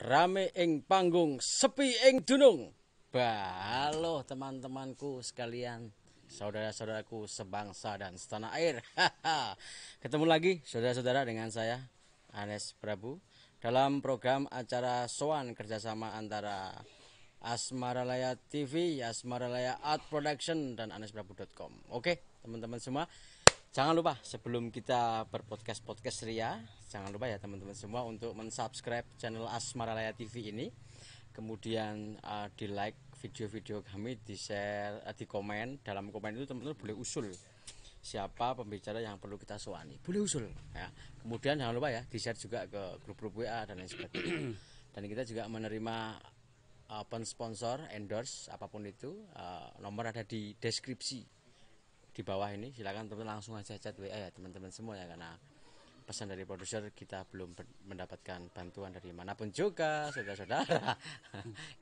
rame ing panggung, sepi ing dunung. Halo teman-temanku sekalian, saudara-saudaraku sebangsa dan setanah air. Ketemu lagi saudara-saudara dengan saya, Anes Prabu, dalam program acara Soan kerjasama antara Asmaralaya TV, Asmaralaya Art Production, dan anesprabu.com. Oke, teman-teman semua, jangan lupa sebelum kita berpodcast ria, jangan lupa ya teman-teman semua untuk mensubscribe channel Asmaralaya TV ini. Kemudian di like video-video kami, di share, di komen. Dalam komen itu teman-teman boleh usul siapa pembicara yang perlu kita soani, boleh usul ya. Kemudian jangan lupa ya di share juga ke grup-grup WA dan lain sebagainya. Dan kita juga menerima sponsor, endorse, apapun itu. Nomor ada di deskripsi di bawah ini, silakan teman-teman langsung aja chat WA ya teman-teman semua ya, karena pesan dari produser kita belum mendapatkan bantuan dari manapun juga saudara-saudara.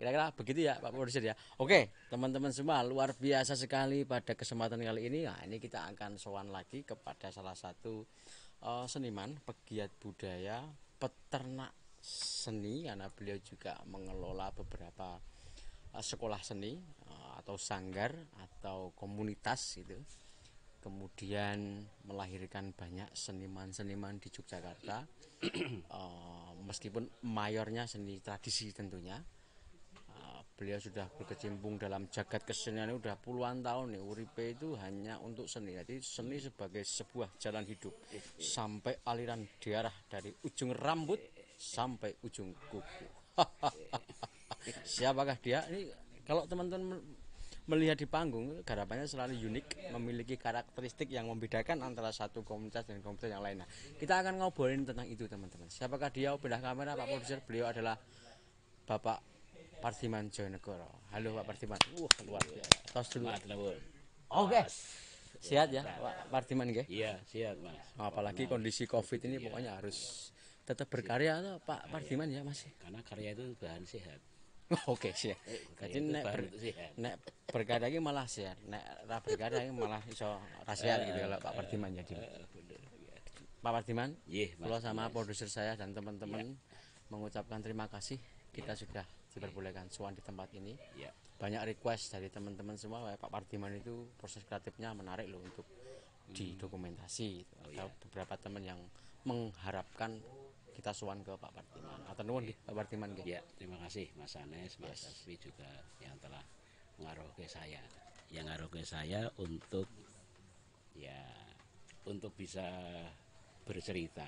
Kira-kira begitu ya Pak Produser ya. Oke teman-teman semua, luar biasa sekali pada kesempatan kali ini. Nah ini kita akan sowan lagi kepada salah satu seniman, pegiat budaya, peternak seni, karena beliau juga mengelola beberapa sekolah seni atau sanggar atau komunitas gitu. Kemudian melahirkan banyak seniman-seniman di Yogyakarta. Meskipun mayornya seni tradisi tentunya. Beliau sudah berkecimpung dalam jagat kesenian udah puluhan tahun nih. Uripe itu hanya untuk seni. Jadi seni sebagai sebuah jalan hidup sampai aliran darah dari ujung rambut sampai ujung kuku. Siapakah dia? Ini kalau teman-teman melihat di panggung, garapannya selalu unik, memiliki karakteristik yang membedakan antara satu komunitas dan komunitas yang lainnya. Kita akan ngobrolin tentang itu teman-teman. Siapakah dia? Pindah kamera Pak Produser. Beliau adalah Bapak Pardiman Joyonegoro. Halo Pak Pardiman. Luar biasa. Tos dulu. Oke. Sehat ya Pak Pardiman nggih? Iya, sehat Mas. Apalagi kondisi Covid ini pokoknya harus tetap berkarya atau Pak Pardiman ya Mas? Karena karya itu bahan sehat. Oke siap. Jadi nek berkarya ini malah sehat, nek ra berkarya ini malah iso rahasia gitu kalau Pak Pardiman jadi. Pak Pardiman, kalau sama produser saya dan teman-teman mengucapkan terima kasih, kita sudah diperbolehkan sowan di tempat ini. Banyak request dari teman-teman semua, Pak Pardiman itu proses kreatifnya menarik loh untuk didokumentasi. Ada beberapa teman yang mengharapkan kita sowan ke Pak Pardiman. Atau nuwun Pak Pardiman nggih. Ya, terima kasih Mas Anes, Mas Asfi juga yang telah mengaruh ke saya. Yang ngaruh ke saya untuk bisa bercerita,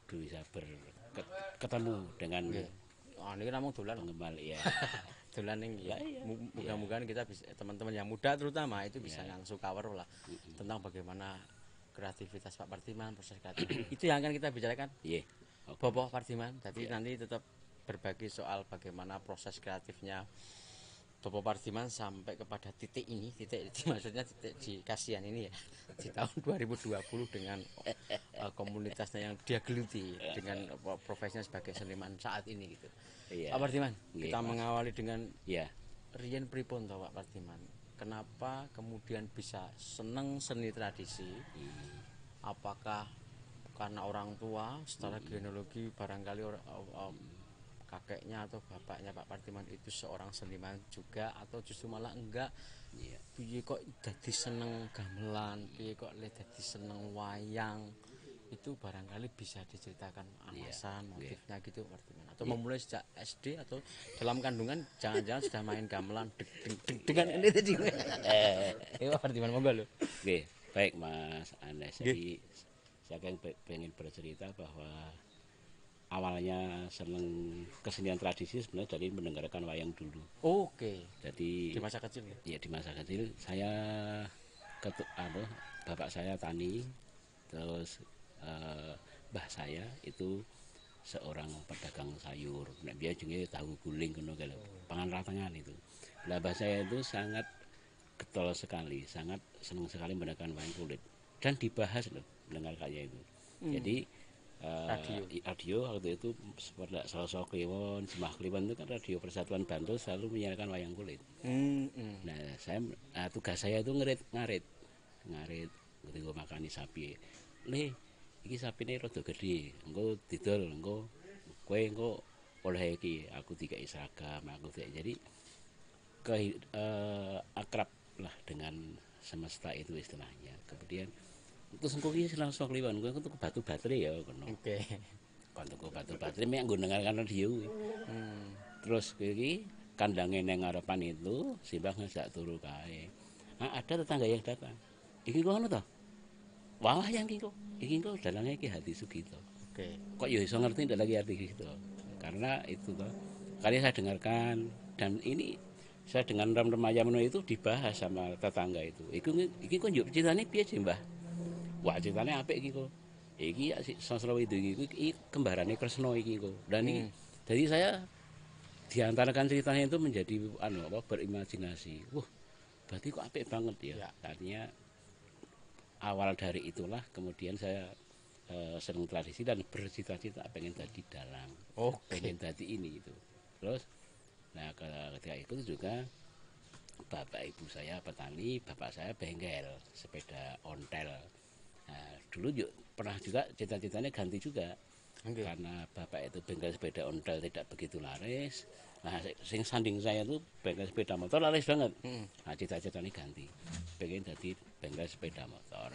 bisa ketemu dengan ini namung dolan pengembal ya. Dolan ning mudah-mudahan kita bisa, teman-teman yang muda terutama itu bisa langsung cover lah tentang bagaimana kreativitas Pak Pardiman, proses kreatif. Itu yang akan kita bicarakan. Bapak Pardiman, jadi nanti tetap berbagi soal bagaimana proses kreatifnya Bapak Pardiman sampai kepada titik ini, maksudnya titik di Kasihan ini ya, di tahun 2020 dengan komunitasnya yang dia geluti dengan profesinya sebagai seniman saat ini gitu. Pak Pardiman, kita mengawali dengan Riyen pripun to Pak Pardiman? Kenapa kemudian bisa seneng seni tradisi? Apakah karena orang tua secara genealogi barangkali kakeknya atau bapaknya Pak Pardiman itu seorang seniman juga, atau justru malah enggak? Piye kok dadi seneng gamelan, piye kok dadi seneng wayang? Itu barangkali bisa diceritakan alasan motifnya gitu Pak Pardiman, atau memulai sejak SD atau dalam kandungan jangan-jangan sudah main gamelan dengan ini tadi. Pak Pardiman monggo lho. Oke, baik Mas Anes. Jadi saya pengen bercerita bahwa awalnya seneng kesenian tradisi sebenarnya dari mendengarkan wayang dulu. Oke. Jadi di masa kecil ya? Iya, di masa kecil saya bapak saya tani, terus mbah saya itu seorang pedagang sayur. Nek biasa jenenge tahu guling ngono kae lho. Pangan ratangan itu. Lah mbah saya itu sangat getol sekali, sangat senang sekali mendengarkan wayang kulit. Dan dibahas loh mendengar kayak itu. Jadi radio waktu itu seperti Selasa Kliwon, Sembah Kliwon itu kan radio Persatuan Bantul selalu menyiarkan wayang kulit. Nah, tugas saya itu ngarit ketika makani sapi. Iki sapine rada gedhe, engko didol, engko kowe engko oleh iki, aku dikai seragam, aku dikai. Jadi akrab lah dengan semesta itu istilahnya. Kemudian terus engko iki langsung kliwon, kowe tuku batu baterai ya ngono. Oke. Kon tuku batu baterai mek nggo dengarkan radio kuwi. Terus iki kandange neng ngarepan itu Simbah ngajak turu kae. Ah, ada tetangga yang datang. Iki kok ngono to? Wah, yang iki kok. Iki kok dalange Ki Hadi Sugito. Oke. Kok ya iso ngerti ndak lagi arti gitu. Karena itu toh. Kali saya dengarkan dan ini saya dengan remaja meno itu dibahas sama tetangga itu. Iki kok njuk ceritane piye sih, Mbah? Wah, ceritane apik iki kok. Iki Sastra Widu iki kembarane Kresna iki kok. Dan ini jadi saya diantarakan ceritanya itu menjadi berimajinasi. Wah, berarti kok apik banget ya. Artinya awal dari itulah kemudian saya senang tradisi dan bercita-cita pengen jadi dalang. Pengen jadi ini itu. Terus nah ketika itu juga bapak ibu saya petani, bapak saya bengkel sepeda ontel. Nah, dulu juga pernah juga cita-citanya ganti juga. Karena bapak itu bengkel sepeda ontel tidak begitu laris. Nah, sing sanding saya itu bengkel sepeda motor laris banget. Nah, cita-citanya ganti. Pengen jadi bengkel sepeda motor.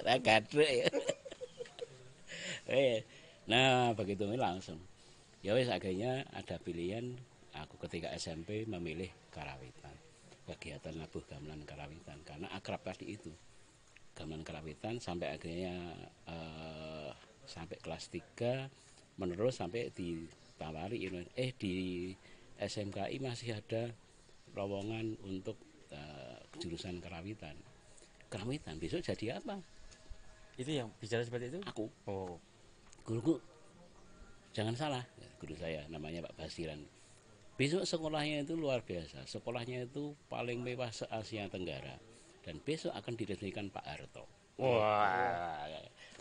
Karena gadrek ya. Nah, begitu langsung. Ya wis akhirnya ada pilihan aku ketika SMP memilih karawitan. Kegiatan nabuh gamelan karawitan karena akrab tadi itu. Gamelan karawitan sampai akhirnya sampai kelas 3 menerus sampai ditawari di SMKI masih ada lowongan untuk jurusan karawitan. Karawitan besok jadi apa? Itu yang bicara seperti itu? Aku. Oh. Guruku jangan salah, guru saya namanya Pak Basiran. Besok sekolahnya itu luar biasa. Sekolahnya itu paling mewah se-Asia Tenggara. Dan besok akan diresmikan Pak Harto. Wah,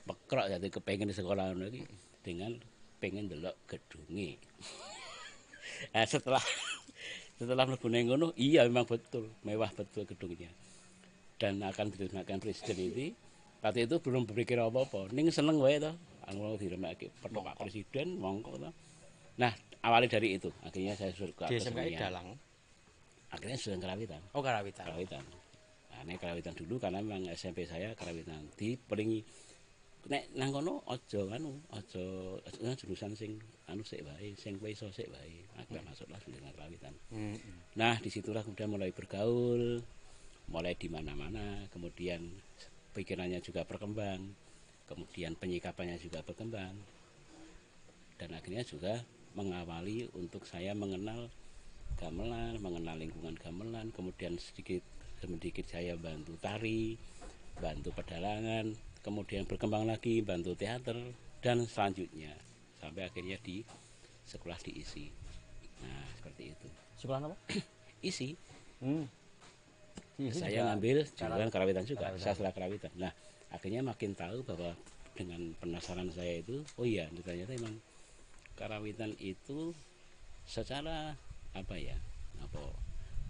pekrok jadi kepengen sekolah lagi dengan pengen delok gedunge. Nah, setelah mlebu nang ngono, iya memang betul, mewah betul gedungnya. Dan akan diresmikan presiden ini. Waktu itu belum berpikir apa-apa, ning seneng wae to. Anu diremake Pak Presiden mongko to. Nah, awalnya dari itu, akhirnya saya suruh ke SMKI dalang. Akhirnya sudah karawitan. Oh, karawitan. Karawitan. Nah, ini karawitan dulu karena memang SMP saya karawitan. Dipelingi nek nang kono aja jurusan sing sik wae, sing kowe iso sik wae. Akhirnya masuklah dengan karawitan. Nah, disitulah kemudian mulai bergaul, mulai di mana-mana, kemudian pikirannya juga berkembang, kemudian penyikapannya juga berkembang, dan akhirnya juga mengawali untuk saya mengenal gamelan, mengenal lingkungan gamelan, kemudian sedikit saya bantu tari, bantu pedalangan, kemudian berkembang lagi bantu teater, dan selanjutnya sampai akhirnya di sekolah diisi. Nah, seperti itu. Sekolah apa? Isi. Saya ngambil jurusan karawitan juga, sastra karawitan. Nah, akhirnya makin tahu bahwa dengan penasaran saya itu, oh iya, ternyata memang karawitan itu secara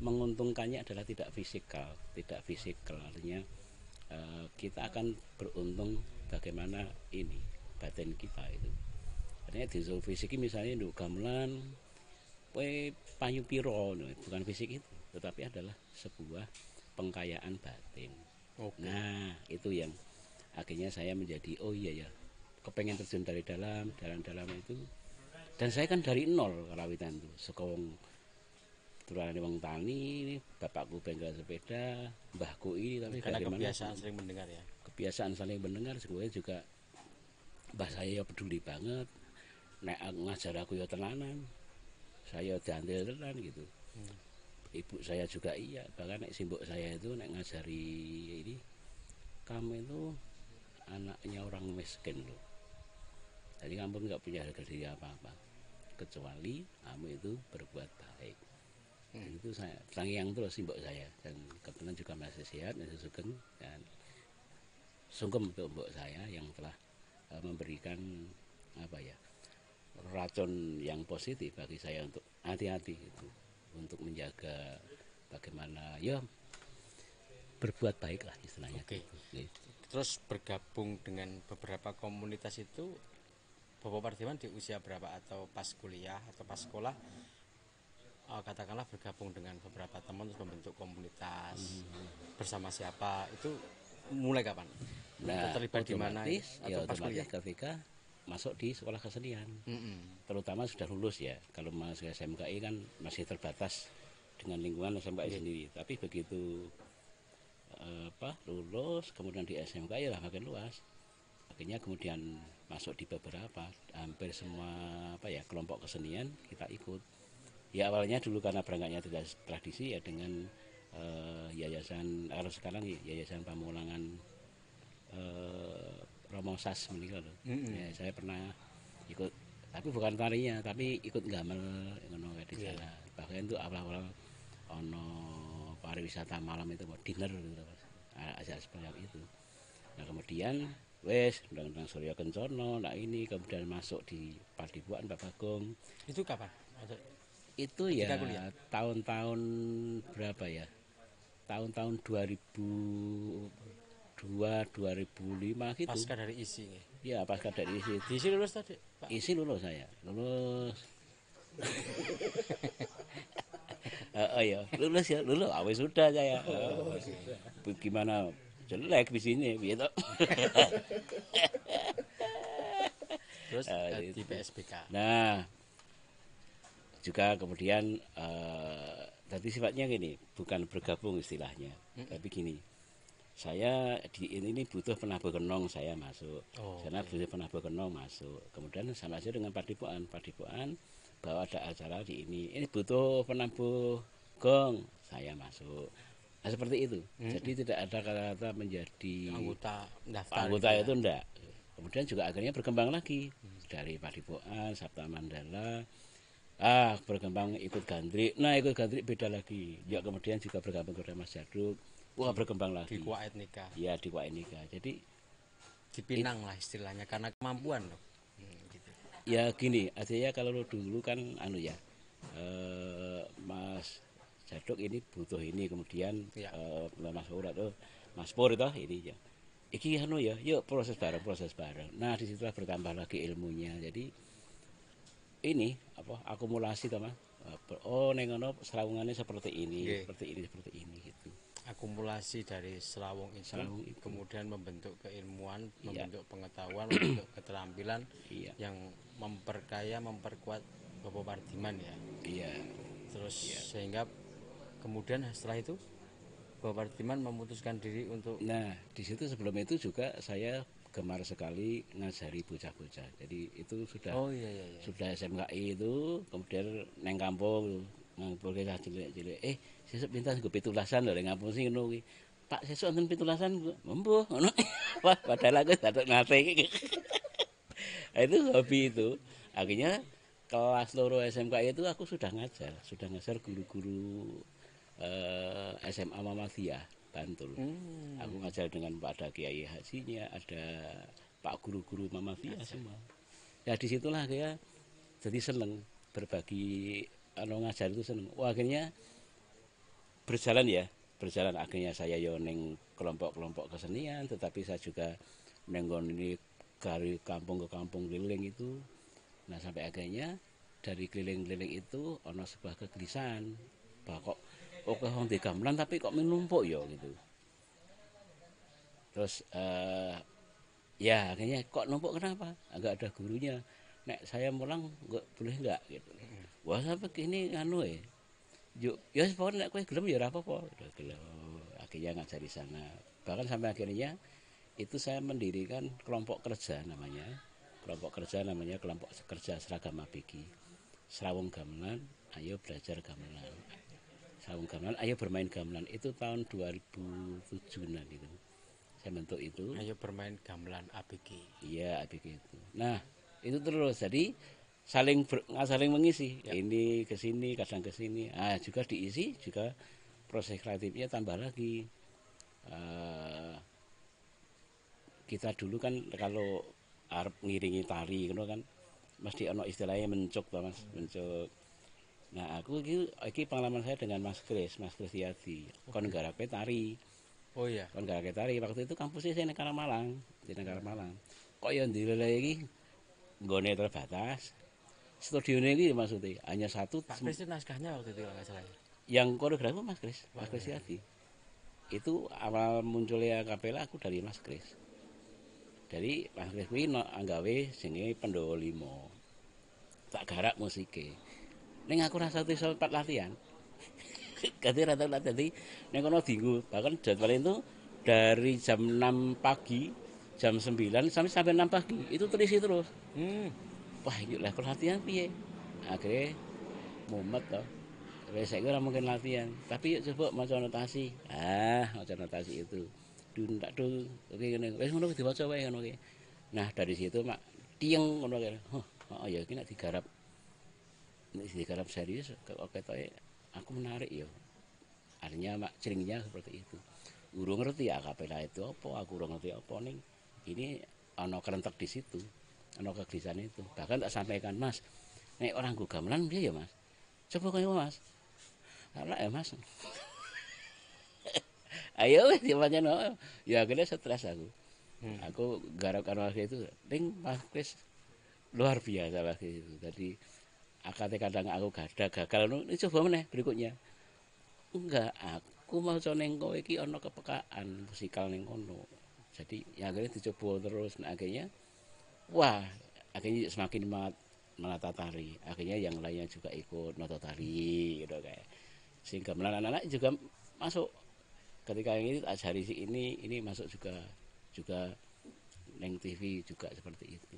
menguntungkannya adalah tidak fisikal artinya kita akan beruntung bagaimana ini batin kita itu. Artinya di fisik misalnya untuk gamelan, payu piro, bukan fisik itu, tetapi adalah sebuah pengkayaan batin. Nah, itu yang akhirnya saya menjadi oh iya ya, kepengen terjun dari dalam itu. Dan saya kan dari nol karawitan itu. Sekong turane wong tani, bapakku bengkel sepeda, mbahku ini, tapi karena bagaimana kebiasaan sering mendengar ya. Kebiasaan saling mendengar, sebenarnya juga mbah saya peduli banget. Nek ngajar aku ya tenanan. Saya diantil tenan gitu. Ibu saya juga iya, bahkan nek simbok saya itu nek ngajari ini, kamu itu anaknya orang miskin loh. Jadi kamu nggak punya harga diri apa-apa, kecuali kamu itu berbuat baik. Itu saya sangiang terus simbok saya, dan kebetulan juga masih sehat, masih sugeng, dan sungkem untuk mbok saya yang telah memberikan racun yang positif bagi saya untuk hati-hati itu, untuk menjaga bagaimana ya berbuat baik lah istilahnya. Oke. Terus bergabung dengan beberapa komunitas itu Bapak Pardiman di usia berapa, atau pas kuliah atau pas sekolah, katakanlah bergabung dengan beberapa teman terus membentuk komunitas bersama siapa, itu mulai kapan? Atau Nah, terlibat di mana itu? Atau pas otomatis kuliah? ketika masuk di sekolah kesenian, Mm-mm. terutama sudah lulus ya. Kalau masuk SMKI kan masih terbatas dengan lingkungan SMKI sendiri. Tapi begitu lulus, kemudian di SMKI lah makin luas. Akhirnya kemudian masuk di beberapa, hampir semua kelompok kesenian kita ikut. Ya awalnya dulu karena berangkatnya tidak tradisi ya dengan yayasan, kalau sekarang yayasan Pamulangan Romo Sas meninggal loh. Ya, saya pernah ikut, tapi bukan tarinya, tapi ikut gamel ngono di sana. Bahkan itu awal-awal ono pariwisata malam itu dinner gitu, aja seperti itu. Nah kemudian wes undang-undang Surya Kencono, nah ini kemudian masuk di Padibuan Pak Bagong. Itu kapan? Itu Ketika ya kuliah? tahun-tahun berapa ya? Tahun-tahun 2002, 2005 gitu. Pasca dari isi. Ya pasca dari isi. Di isi lulus tadi, Pak? Isi lulus saya. Lulus. Ya, lulus ya, lulus. Awes sudah saya. Gimana? Jelek di sini gitu. Terus di PSBK. Nah, juga kemudian tadi sifatnya gini, bukan bergabung istilahnya, tapi gini. Saya di ini butuh penabuh kenong, saya masuk. Karena butuh penabuh kenong masuk. Kemudian sama aja dengan Padibuan bahwa ada acara di ini. Ini butuh penabuh gong, saya masuk. Nah, seperti itu. Jadi tidak ada kata-kata menjadi Anggota daftar. anggota itu enggak. Kemudian juga akhirnya berkembang lagi dari Padibuan, Sabta Mandala. Berkembang ikut gandrik. Nah, ikut gandrik beda lagi. Ya kemudian juga bergabung ke Mas Jaduk. Wah, berkembang lagi. Di Kwa Etnika. Iya, di Kwa Etnika. Jadi dipinang lah istilahnya karena kemampuan loh. Gitu. ya gini, artinya kalau dulu kan Mas Jaduk ini butuh ini, kemudian Mas Urat Mas Pur itu ini ya. Iki yuk proses bareng. Nah, disitulah bertambah lagi ilmunya. Jadi ini akumulasi teman. Nengono serawungannya seperti ini, seperti ini gitu. Akumulasi dari serawung itu, kemudian membentuk keilmuan, membentuk pengetahuan, membentuk keterampilan yang memperkaya, memperkuat Bapak Pardiman ya. Iya. Terus sehingga kemudian setelah itu Bapak Pardiman memutuskan diri untuk. Nah, di situ sebelum itu juga saya gemar sekali ngajari bocah-bocah. Jadi itu sudah sudah SMKI itu, kemudian neng kampung ngampul ke cilik-cilik. Sesuk pintas nggo pitulasan lho ning kampung sing ngono kuwi. Pak sesuk wonten pitulasan mbuh ngono. Wah, padahal aku datuk ngate iki. Itu hobi itu. Akhirnya kelas loro SMKI itu aku sudah ngajar guru-guru SMA Muhammadiyah Bantul. Aku ngajar dengan Pak ada Kiai Hajinya, ada Pak guru-guru Muhammadiyah semua. Ya disitulah saya jadi seneng berbagi ngajar itu seneng. Wah, akhirnya berjalan akhirnya saya neng kelompok-kelompok kesenian, tetapi saya juga nenggon ini dari kampung ke kampung keliling itu. Nah sampai akhirnya dari keliling-keliling itu ono sebuah kegelisahan bahwa kok wong di gamelan tapi kok menumpuk ya gitu. Terus ya akhirnya kok numpuk kenapa? Enggak ada gurunya. Nek saya mulang boleh enggak gitu. Wah sampai kini yuk ya pokoknya nek kowe gelem ya ora apa-apa. Akhirnya ngajar di sana. Bahkan sampai akhirnya itu saya mendirikan kelompok kerja namanya. Kelompok kerja seragam ABG. Serawung Gamelan, ayo belajar gamelan. Serawung Gamelan, ayo bermain gamelan. Itu tahun 2007 gitu. Saya bentuk itu. Ayo bermain gamelan ABG. Iya, ABG itu. Nah, itu terus. Jadi saling mengisi. Ini ke sini, kadang ke sini. Ah, juga diisi, juga proses kreatifnya tambah lagi. Kita dulu kan kalau arep ngiringi tari kan mesti ono istilahnya mencuk Mas, mencuk. Nah, aku iki pengalaman saya dengan Mas Kris Yadi. Kon garape tari. Oh iya. Kon garape tari waktu itu kampusnya saya di Negara Malang. Kok ya ndelele iki nggone terbatas. Studione iki maksudnya hanya satu. Pak Kris itu naskahnya waktu itu kalau nggak salah. Yang koreografer Mas Kris Yadi. Itu awal munculnya kapela aku dari Mas Kris. Dari Mas Kris kuwi anggawe jenenge Pandhawa 5. Tak garap musike. Ning aku rasa iso 4 latihan. Ganti rata latihan dadi ning kono dinggo. Bahkan jadwal itu dari jam 6 pagi, jam 9 sampai 6 pagi. Itu terisi terus. Wah, yuk lah latihan piye? Akhirnya mumet toh. Wes saiki ora mungkin latihan, tapi yuk coba maca notasi. Maca notasi itu. Dun tak dul. Oke ngene. Wes ngono diwaca wae ngono ki. Nah, dari situ mak tieng ngono ki. Oh ya iki nek digarap serius kok ketoke aku menarik ya. Artinya mak ceringnya seperti itu. Urung ngerti ya kapela itu apa, aku urung ngerti apa ning ini ana kerentek di situ. Ana kegelisahan itu. Bahkan tak sampaikan, Mas. Nek orang nggo gamelan piye ya, Mas? Coba kaya Mas. Ala ya, Mas. Ayo wis dipancen. Ya akhirnya stres aku. Aku garap karo itu ning Mas Kris luar biasa waktu itu. Tadi akate kadang aku gagal ini coba meneh berikutnya. Enggak, aku mau ning kowe iki ana kepekaan musikal ning kono. Jadi ya akhirnya dicoba terus. Nah, akhirnya wah, akhirnya semakin menata tari. Akhirnya yang lainnya juga ikut nata tari gitu kayak. Sehingga anak-anak juga masuk. Ketika yang ini ajari si ini masuk juga neng TV juga seperti itu.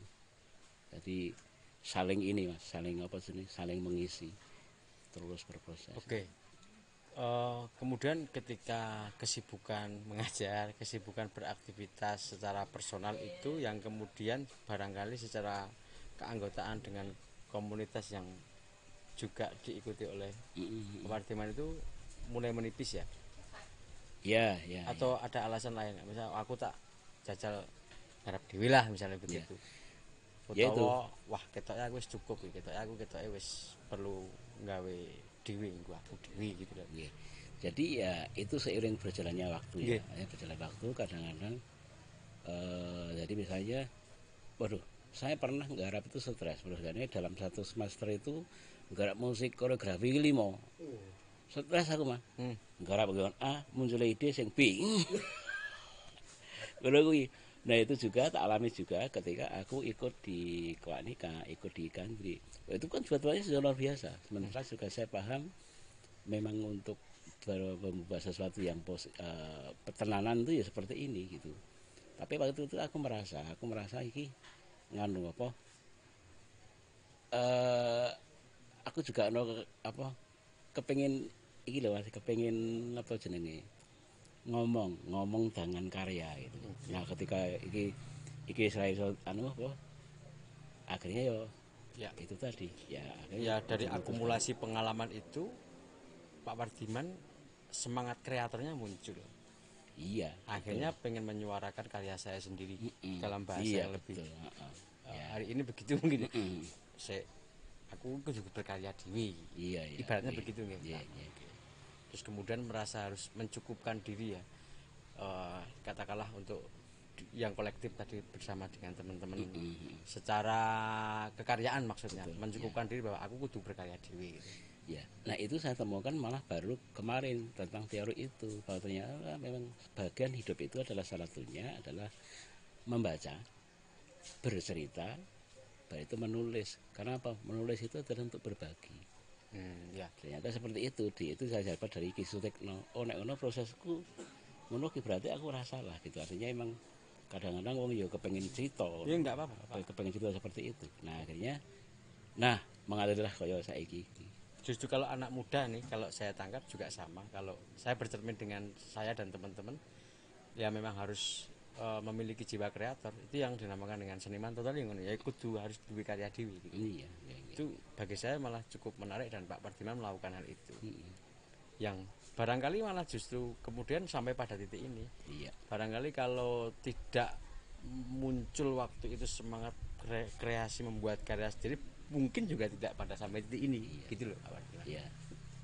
Jadi saling ini Mas, saling apa sih, saling mengisi terus berproses. Oke. Kemudian ketika kesibukan mengajar, kesibukan beraktivitas secara personal itu yang kemudian barangkali secara keanggotaan dengan komunitas yang juga diikuti oleh Kepartiman itu mulai menipis ya? Ya. Atau ada alasan lain? Misal aku tak jajal garap dewi lah misalnya begitu. Ya itu. Wah ketoknya aku wis cukup, ketoknya wis perlu nggawe dewi aku dewi gitu kan. Yeah. Jadi ya itu seiring berjalannya waktu ya berjalan waktu kadang-kadang jadi misalnya waduh saya pernah nggarap itu stres karena dalam satu semester itu nggarap musik koreografi 5 stres aku mah nggarap muncul ide sing B nah itu juga tak alami juga ketika aku ikut di Kwanika, ikut di Kandri. Itu kan jadwalnya sudah luar biasa. Sementara juga saya paham memang untuk membuat sesuatu yang petenanan itu ya seperti ini gitu. Tapi waktu itu aku merasa iki nganu apa? Aku juga kepengin iki lho Mas, kepengin apa jenenge? ngomong dengan karya itu. Nah, ketika iki saya akhirnya ya itu tadi ya dari akumulasi pengalaman itu Pak Pardiman semangat kreatornya muncul. Iya. Akhirnya pengen menyuarakan karya saya sendiri dalam bahasa yang lebih. Hari ini begitu mungkin. Aku juga berkarya dewi. Iya. Ibaratnya begitu nggih. Iya. Terus kemudian merasa harus mencukupkan diri ya, katakanlah untuk yang kolektif tadi bersama dengan teman-teman secara kekaryaan maksudnya. Betul, mencukupkan diri bahwa aku kudu berkarya dewi gitu. Ya, nah itu saya temukan malah baru kemarin tentang teori itu bahwa ternyata memang bagian hidup itu adalah salah satunya adalah membaca, bercerita, baik itu menulis. Karena apa? Menulis itu adalah untuk berbagi. Ternyata seperti itu saya dapat dari Ki Sutekno. Nek ngono prosesku ngono ki berarti aku rasalah gitu. Artinya emang kadang-kadang wong yo kepengin cerita. Ya enggak apa-apa. Kepengin cerita seperti itu. Nah, akhirnya mengalirlah kaya saiki. Justru kalau anak muda nih, kalau saya tangkap juga sama. Kalau saya bercermin dengan saya dan teman-teman, ya memang harus memiliki jiwa kreator. Itu yang dinamakan dengan seniman total yang ya kudu harus duwe karya dewi gitu. Iya. Itu bagi saya malah cukup menarik dan Pak Pardiman melakukan hal itu. Yang barangkali malah justru kemudian sampai pada titik ini. Iya. Barangkali kalau tidak muncul waktu itu semangat kreasi membuat karya sendiri, mungkin juga tidak pada sampai titik ini. Gitu loh Pak Pardiman. Iya.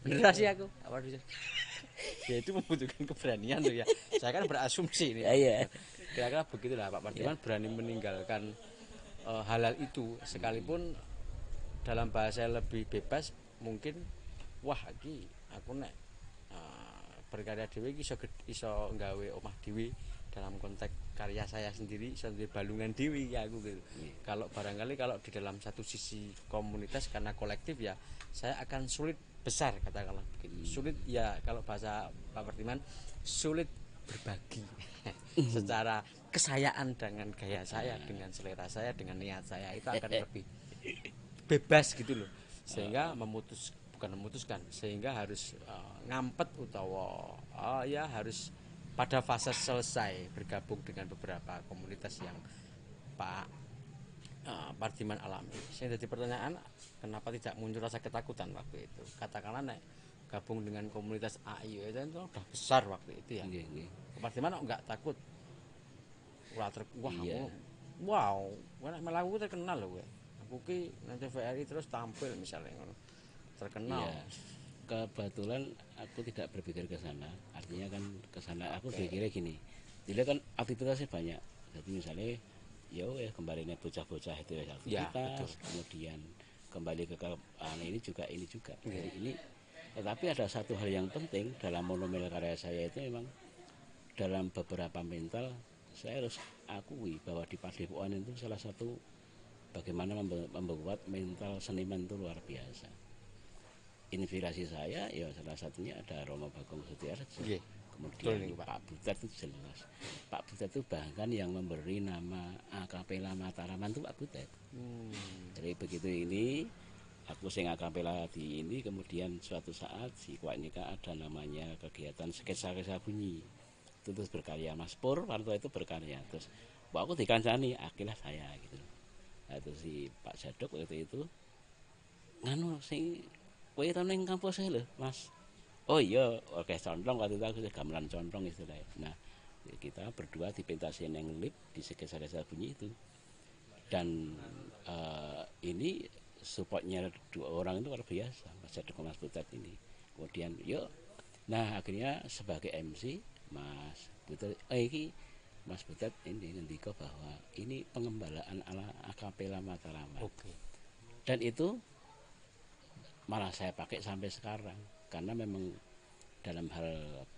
Bener sih aku Pak Pardiman. Ya itu membutuhkan keberanian tuh ya. Saya kan berasumsi ini. Iya. Kira-kira begitulah Pak Pardiman berani meninggalkan halal itu, sekalipun dalam bahasa lebih bebas mungkin, wah iki aku nek berkarya dhewe iki iso nggawe omah dhewe dalam konteks karya saya sendiri, iso duwe balungan dhewe ya aku gitu. Kalau barangkali kalau di dalam satu sisi komunitas karena kolektif ya, saya akan sulit besar katakanlah begitu. Sulit ya, kalau bahasa Pak Pertiman sulit berbagi secara kesayaan dengan gaya saya, dengan selera saya, dengan niat saya itu akan lebih bebas gitu loh, sehingga bukan memutuskan, sehingga harus ngampet utawa ya harus pada fase selesai bergabung dengan beberapa komunitas yang Pak Pardiman alami. Saya jadi pertanyaan, kenapa tidak muncul rasa ketakutan waktu itu? Katakanlah nek gabung dengan komunitas AIU itu udah besar waktu itu ya. Pak Pardiman enggak takut? Wah, Iya. wow, nek melaku terkenal loh gue. Aku ki nang TVRI terus tampil misalnya terkenal. Iya. Kebetulan aku tidak berpikir ke sana. Artinya kan ke sana aku berpikirnya gini. Dia kan aktivitasnya banyak. Jadi misalnya ya kembali nih bocah-bocah itu ya aktivitas, kemudian kembali ke ini juga. Jadi ini, tetapi ada satu hal yang penting dalam monumen karya saya itu memang dalam beberapa mental saya harus akui bahwa di Padepokan itu salah satu bagaimana membuat mental seniman itu luar biasa. Inspirasi saya ya salah satunya ada Romo Bagong Setiarso. Kemudian Pak Butet itu jelas. Pak Butet itu bahkan yang memberi nama akapela Mataraman itu Pak Butet. Jadi begitu ini aku sing akapela di ini, kemudian suatu saat si Kwak Nika ada namanya kegiatan sketsa-sketsa bunyi. Itu terus berkarya Mas Pur, waktu itu berkarya. Terus aku dikancani, akhirnya saya gitu. Nah, terus si Pak Jadok waktu itu nganu sing kowe ta ning kampus lho, Mas. Oh iya, oke condong waktu itu aku gamelan condong istilahnya. Nah, kita berdua dipentasi neng lip di sketsa-sketsa bunyi itu. Dan ini supportnya dua orang itu luar biasa, Mas Jadok Mas Butet ini. Kemudian yuk, nah akhirnya sebagai MC Mas Butet, ini Mas Butet ini ngendika bahwa ini pengembalaan ala akapela Mataraman. Dan itu malah saya pakai sampai sekarang karena memang dalam hal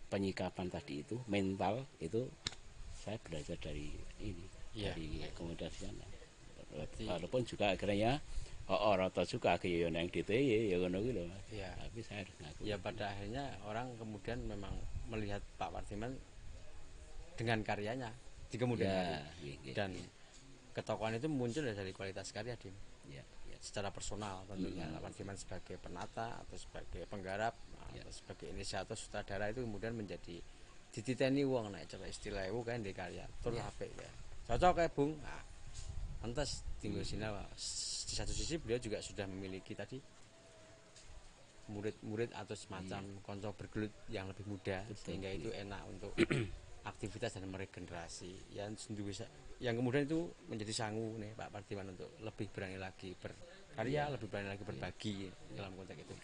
penyikapan tadi itu mental itu saya belajar dari ini dari komunitas sana. Walaupun juga akhirnya rata juga kayak yang DTY ya ngono gitu Mas. Tapi saya harus ngaku. Ya pada akhirnya orang kemudian memang melihat Pak Pardiman dengan karyanya di kemudian hari. Dan ketokohan itu muncul dari kualitas karya Dim. Secara personal tentunya Pak Pardiman sebagai penata atau sebagai penggarap atau sebagai inisiator sutradara itu kemudian menjadi dititeni wong nek cara istilah itu kan di karya terus apik ya. Cocok kayak Bung. Nah, pantas tinggal sini di satu sisi beliau juga sudah memiliki tadi murid-murid atau semacam konco bergelut yang lebih muda sehingga itu enak untuk aktivitas dan meregenerasi yang kemudian itu menjadi sangu nih Pak Pardiman untuk lebih berani lagi berkarya, lebih berani lagi berbagi dalam konteks itu.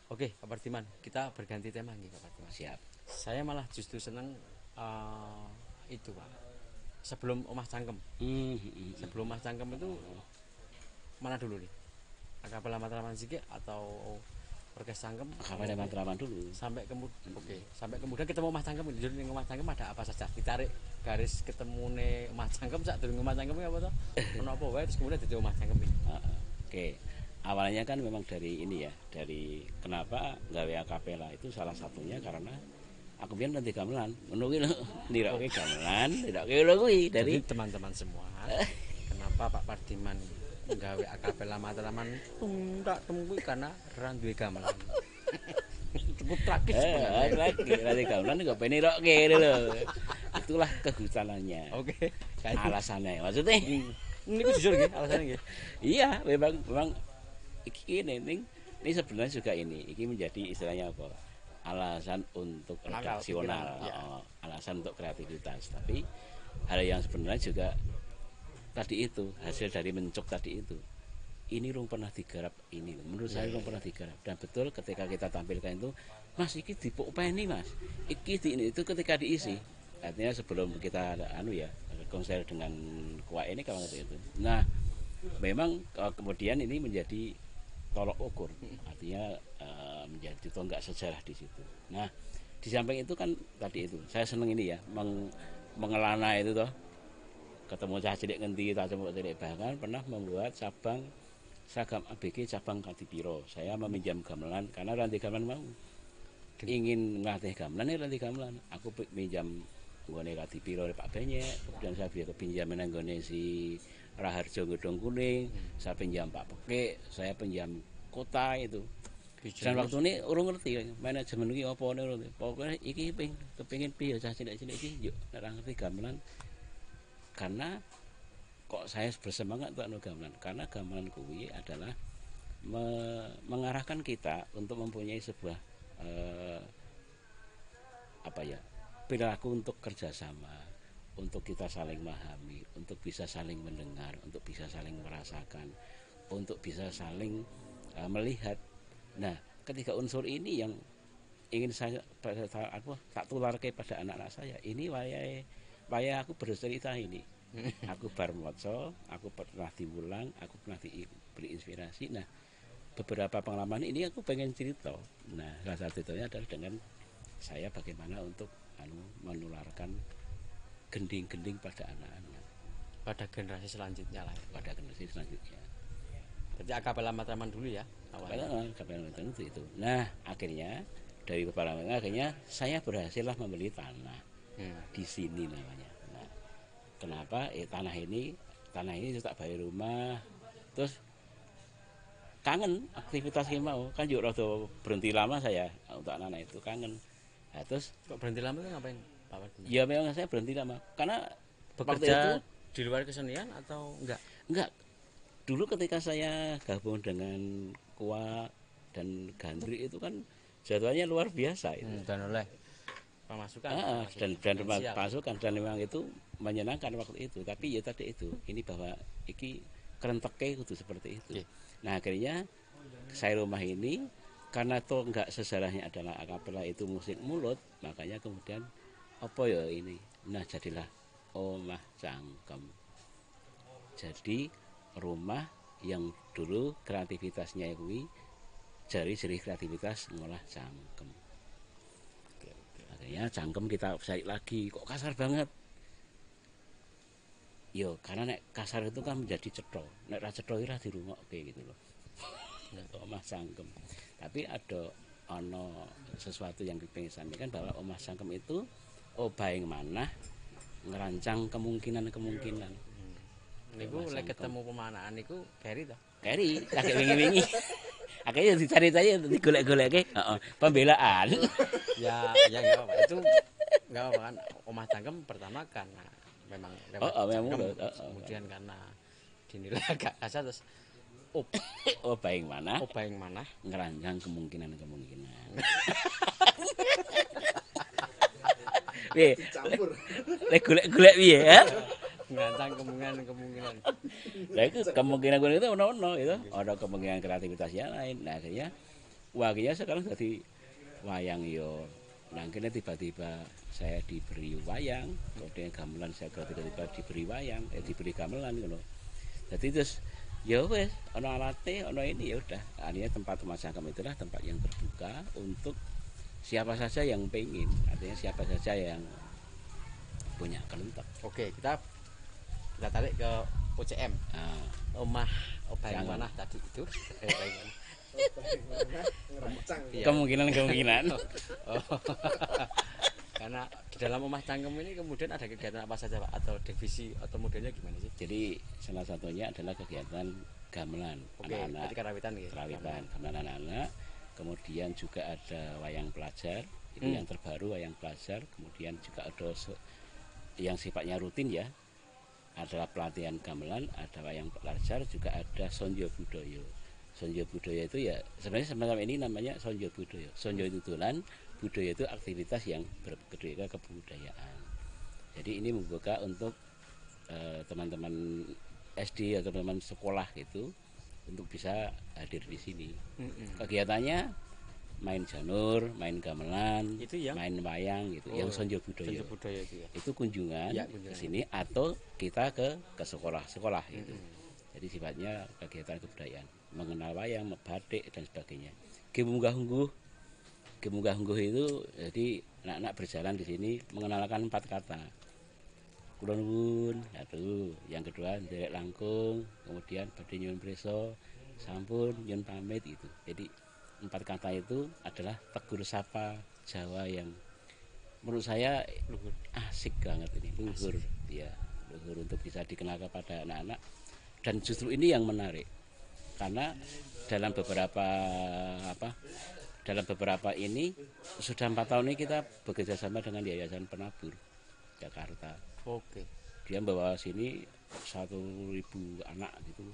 Oke Pak Pardiman, kita berganti tema nih Pak Pardiman. Siap. Saya malah justru senang itu Pak. Sebelum Omah Cangkem. Sebelum Omah Cangkem itu mana dulu nih? Akapela Mataraman Sike atau Orkes Cangkem? Akapela Mataraman dulu. Sampai kemudian ketemu Omah Cangkem. Di Omah Cangkem ada apa saja? Ditarik garis ketemu nih Omah Cangkem saat dulu Omah Cangkem apa tuh? Kenapa wae terus kemudian jadi Omah Cangkem ini? Oke. Awalnya kan memang dari ini ya, dari kenapa gawe akapela itu salah satunya karena aku biar nanti gamelan, menunggu niroke gamelan, niroke kuwi dari teman-teman semua. Kenapa Pak Pardiman gawe akapela Mataraman? Tak temui karena ran duwe gamelan. Cukup tragis sebenarnya. Nanti gamelan enggak pengen niroke lho. Itulah kegusalannya. Oke. Alasannya maksudnya. Ini jujur nggih alasannya nggih. Iya, memang ini sebenarnya juga ini menjadi istilahnya apa? Alasan untuk redaksional, alasan untuk kreativitas. Tapi hal yang sebenarnya juga tadi itu hasil dari mencok tadi itu. Ini belum pernah digarap ini. Menurut saya belum pernah digarap. Dan betul ketika kita tampilkan itu, Mas iki dipopeni Mas. Iki ini itu ketika diisi. Artinya sebelum kita konser dengan Kuak ini kalau itu. Nah, memang kemudian ini menjadi tolok ukur, artinya menjadi tonggak sejarah di situ. Nah, di samping itu kan tadi itu saya seneng ini ya mengelana itu toh, ketemu cah cilik ngendi tak cemuk cilik, bahkan pernah membuat cabang seragam ABG cabang Kadipiro. Saya meminjam gamelan karena rantai gamelan mau ingin ngelatih gamelan ya rantai gamelan. Aku pinjam nggone Kadipiro Pak Benyek, kemudian saya biar pinjaman nggone si Raharjo Gedong Kuning, saya pinjam Pak Peke, saya pinjam Kota itu. Dan waktu ini urung ngerti manajemen iki apa nih, pokoknya iki kepengin piye cah cilik-cilik iki yuk nek ngerti gamelan. Karena kok saya bersemangat untuk gamelan, karena gamelan kuwi adalah mengarahkan kita untuk mempunyai sebuah perilaku untuk kerjasama, untuk kita saling memahami, untuk bisa saling mendengar, untuk bisa saling merasakan, untuk bisa saling melihat. Nah, ketiga unsur ini yang ingin saya tak tularke pada anak-anak saya. Ini wayah aku bercerita ini. Aku bar moco, aku pernah diulang, aku pernah diberi inspirasi. Nah, beberapa pengalaman ini aku pengen cerita. Nah, salah satu ceritanya adalah dengan saya bagaimana untuk menularkan gending-gending pada anak-anak, pada generasi selanjutnya lah. Pada generasi selanjutnya. Jadi akapela Matraman dulu ya awalnya. Akapela Matraman itu. Nah, akhirnya dari kepala akhirnya saya berhasillah membeli tanah di sini namanya. Nah, kenapa? Tanah ini tak bayar rumah, terus kangen aktivitas yang mau kan juga rada berhenti lama saya untuk anak-anak itu kangen. Nah, terus kok berhenti lama itu ngapain Pak Wardi? Ya memang saya berhenti lama karena bekerja itu, di luar kesenian atau enggak? Enggak. Dulu ketika saya gabung dengan Kua dan Gandri itu kan jadwalnya luar biasa itu. Dan oleh pemasukan dan pemasukan dan memang itu menyenangkan waktu itu. Tapi ya tadi itu ini bahwa iki kerenteke itu seperti itu. Nah, akhirnya saya rumah ini karena toh enggak sejarahnya adalah akapela itu musik mulut, makanya kemudian apa ya ini. Nah, jadilah Omah Cangkem. Jadi rumah yang dulu kreativitasnya kuwi jari-jari kreativitas ngolah cangkem. Akhirnya cangkem kita cari lagi, kok kasar banget. Yo, karena nek kasar itu kan menjadi cetha. Nek ra cetha ora dirungokke gitu loh. Omah Cangkem. Tapi ada sesuatu yang dipengin sampaikan bahwa Omah Cangkem itu obaing manah ngerancang kemungkinan. Niku lek ketemu pemanaan niku keri to. Keri, lagi wingi-wingi. Akhirnya dicari-cari digolek-golekke, pembelaan. Ya enggak apa-apa. Itu enggak apa-apa kan. Omah Cangkem pertama karena memang memang kemudian karena dinilai agak kasar terus obaing manah ngerancang kemungkinan. Piye? Lek golek-golek piye ya? Ngerancang kemungkinan. Lah itu kemungkinan itu ono itu, ada kemungkinan kreativitas yang lain. Nah, akhirnya sekarang jadi wayang yo. Nah, akhirnya tiba-tiba saya diberi wayang, kemudian gamelan saya tiba-tiba diberi wayang, diberi gamelan gitu. Jadi terus ya wes, ono alate, ono ini ya udah. Akhirnya tempat Omah Cangkem itulah tempat yang terbuka untuk siapa saja yang pengen, artinya siapa saja yang punya kelentek. Oke, kita tarik ke OCM. Omah obaing manah tadi itu. Kemungkinan. Karena di dalam Omah Cangkem ini kemudian ada kegiatan apa saja Pak? Atau divisi atau modelnya gimana sih? Jadi salah satunya adalah kegiatan gamelan anak-anak. Karawitan gitu. Gamelan anak-anak. Kemudian juga ada wayang pelajar. Ini yang terbaru wayang pelajar. Kemudian juga ada yang sifatnya rutin ya. Adalah pelatihan gamelan, ada wayang pelajar, juga ada sonjo budaya. Sonjo budaya itu ya sebenarnya semacam ini namanya sonjo budaya. Sonjo itu dolan, budaya itu aktivitas yang berkedua kebudayaan. Jadi ini membuka untuk teman-teman SD atau teman sekolah gitu untuk bisa hadir di sini. Kegiatannya main janur, main gamelan, main wayang gitu, yang sonjo budaya. Sonjo budaya itu ya. Itu kunjungan ke sini atau kita ke sekolah-sekolah gitu. Jadi sifatnya kegiatan kebudayaan, mengenal wayang, batik dan sebagainya. Game unggah-ungguh, itu jadi anak-anak berjalan di sini mengenalkan 4 kata. Kulon nuwun, satu. Yang kedua nderek langkung, kemudian badhe nyuwun preso, sampun nyuwun pamit itu. Jadi 4 kata itu adalah tegur sapa Jawa yang menurut saya Luhur. asik banget ini, luhur. Ya, luhur untuk bisa dikenal kepada anak-anak. Dan justru ini yang menarik. Karena dalam beberapa ini sudah 4 tahun ini kita bekerja sama dengan Yayasan Penabur Jakarta. Oke. Dia membawa sini 1.000 anak gitu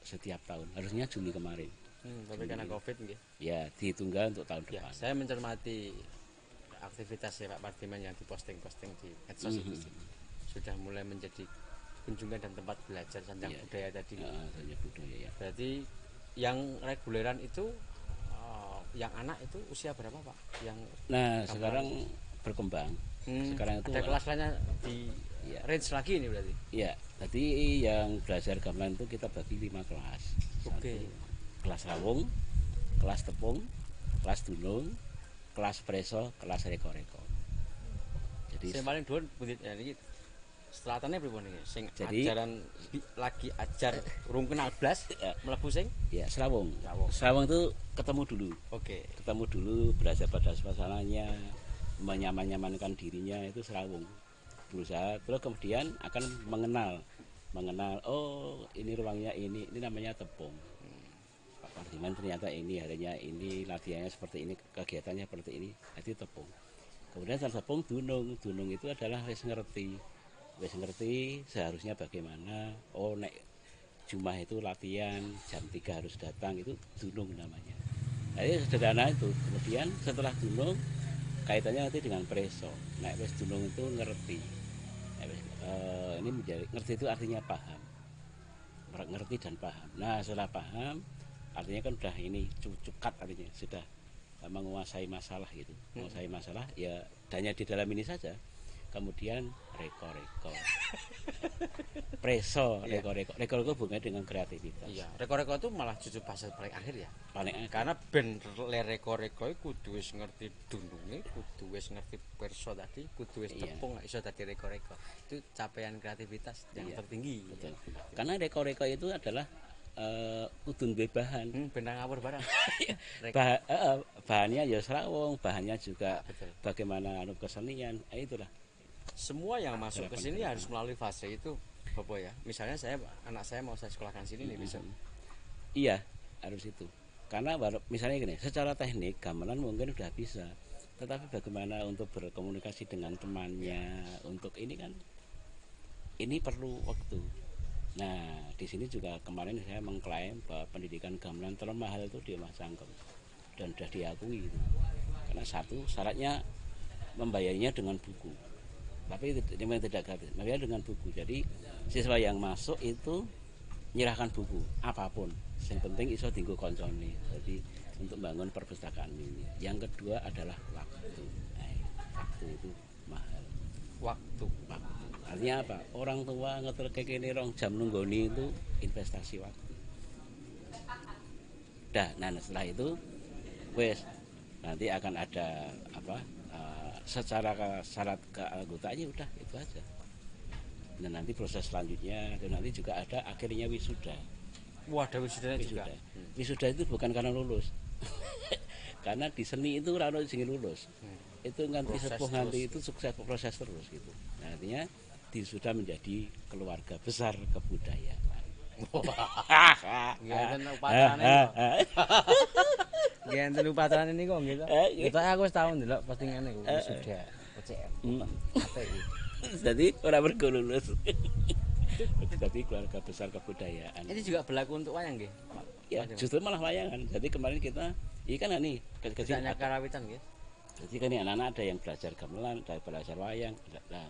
setiap tahun. Harusnya Juli kemarin. Tapi karena Covid nggih. Ya, ditunggal untuk tahun Ya, depan. saya mencermati aktivitas ya Pak Pardiman yang diposting-posting di medsos itu sudah mulai menjadi kunjungan dan tempat belajar sandang budaya tadi. Sandang budaya ya. Berarti yang reguleran itu yang anak itu usia berapa Pak? Yang sekarang berkembang. Sekarang itu ada kelas lainnya di range lagi ini berarti. Iya, tadi yang belajar gamelan itu kita bagi 5 kelas. Oke. Kelas rawung, kelas tepung, kelas dunung, kelas preso, kelas reko-reko. Jadi saya paling dhuwur pundi ya niki selatane pripun iki? Sing jadi, ajaran lagi ajar urung kenal blas mlebu sing ya serawung. Serawung. Serawung itu ketemu dulu. Oke. Ketemu dulu, belajar pada suasananya, menyaman-nyamankan dirinya, itu serawung. Berusaha terus kemudian akan mengenal oh ini ruangnya ini namanya tepung. Pak Pardiman ternyata ini harinya ini, latihannya seperti ini, kegiatannya seperti ini, itu tepung. Kemudian setelah tepung dunung itu adalah wis ngerti seharusnya bagaimana. Oh nek Jumah itu latihan jam 3 harus datang, itu dunung namanya. Jadi sederhana itu. Kemudian setelah dunung kaitannya nanti dengan preso. Nek wis dunung itu ngerti. Ini menjadi ngerti itu artinya paham. Ngerti dan paham. Nah, setelah paham artinya kan udah ini cukat, artinya sudah menguasai masalah gitu. Menguasai masalah ya hanya di dalam ini saja. Kemudian reko-reko. Preso, reko-reko. Reko-reko hubungannya dengan kreativitas. Iya, reko-reko itu malah justru fase paling akhir ya. Paling akhir. Karena ben le reko-reko iku kudu wis ngerti dununge, kudu wis ngerti perso tadi, kudu wis tepung iso dadi reko-reko. Itu capaian kreativitas yang tertinggi. Betul. Karena reko-reko itu adalah udun bebahan. Benang ngawur barang. Bahannya ya serawung, bahannya juga betul. Bagaimana kesenian, itulah. Semua yang masuk ke sini harus melalui fase itu, Bapak ya. Misalnya anak saya mau saya sekolahkan sini nih bisa. Iya, harus itu. Karena misalnya gini, secara teknik gamelan mungkin udah bisa, tetapi bagaimana untuk berkomunikasi dengan temannya, untuk ini kan ini perlu waktu. Nah, di sini juga kemarin saya mengklaim bahwa pendidikan gamelan termahal itu di Mas Sangkem dan sudah diakui gitu. Karena satu syaratnya membayarnya dengan buku. Tapi memang tidak gratis, membayar dengan buku. Jadi siswa yang masuk itu menyerahkan buku apapun. Yang penting iso tinggu koncone. Jadi untuk bangun perpustakaan ini. Yang kedua adalah waktu. Waktu itu mahal. Waktu. Artinya apa? Orang tua ngeterke kene rong jam nunggoni itu investasi waktu. Nah setelah itu wes nanti akan ada apa? Secara syarat keanggotaannya udah itu aja. Dan nanti proses selanjutnya dan nanti juga ada akhirnya wisuda. Wah, ada wisudanya juga. Wisuda itu bukan karena lulus. Karena di seni itu ora ono sing lulus. Itu nganti sepuh nganti itu sukses proses terus gitu. Nah, artinya sudah menjadi keluarga besar kebudayaan. Ngenten upacarane. Ngenten upacarane niku gitu. Kita aku wis tau ndelok postingane ku sudah PCM. Jadi ora mergo lulus. Tapi keluarga besar kebudayaan. Ini juga berlaku untuk wayang nggih? Ya, justru malah wayangan. Jadi kemarin kita kan nih hanya karawitan nggih. Jadi kan anak-anak ada yang belajar gamelan, ada belajar wayang. Nah,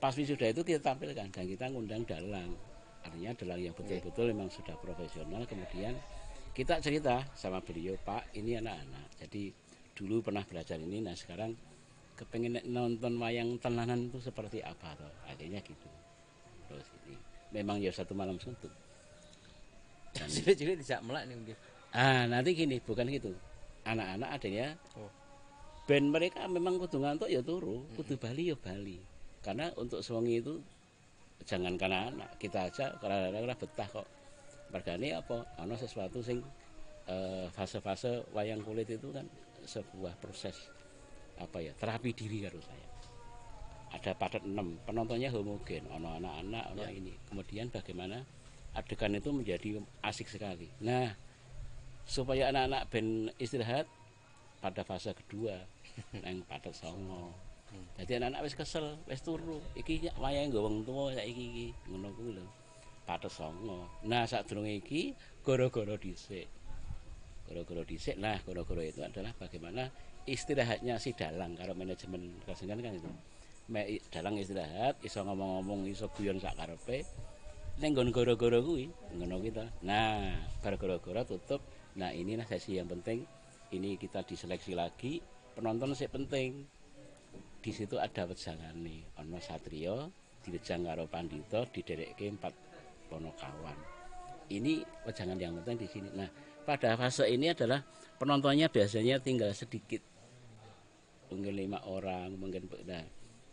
pas wisuda itu kita tampilkan dan kita ngundang dalang. Artinya dalang yang betul-betul memang sudah profesional. Kemudian kita cerita sama beliau, Pak, ini anak-anak. Jadi dulu pernah belajar ini, nah sekarang kepengen nonton wayang tenanan itu seperti apa toh? Akhirnya gitu. Terus ini memang ya satu malam suntuk. Cilik-cilik tidak melek nih mungkin. Nanti gini, bukan gitu. Anak-anak adanya Oh. band mereka memang kudu ngantuk ya turu, kudu bali ya bali. Karena untuk sewengi itu jangan karena anak, kita aja kadang-kadang betah kok. Mergane apa? Ana sesuatu sing fase-fase wayang kulit itu kan sebuah proses apa ya? Terapi diri karo saya. Ada paket 6, penontonnya homogen, ono anak-anak, ono ini. Kemudian bagaimana adegan itu menjadi asik sekali. Nah, supaya anak-anak band istirahat pada fase kedua nang paket 9. Jadi anak-anak wis kesel, wis turu. Iki wayahe nggo wong tuwa saiki iki, ngono kuwi lho. Paket 9. Nah, sadurunge iki gara-gara dhisik. Gara-gara dhisik. Nah, gara-gara itu adalah bagaimana istirahatnya si dalang karo manajemen kesenian kan itu. Dalang istirahat, iso ngomong-ngomong, iso guyon sak karepe. Ning nggon gara-gara kuwi, ngono kita. Nah, gara-gara tutup. Nah, inilah sesi yang penting. Ini kita diseleksi lagi. Penonton sih penting. Di situ ada wejangane, ana satriya, diwejang karo pandhita, diderekke 4 ponokawan. Ini wejangan yang penting di sini. Nah, pada fase ini adalah penontonnya biasanya tinggal sedikit. Mungkin 5 orang, mungkin nah,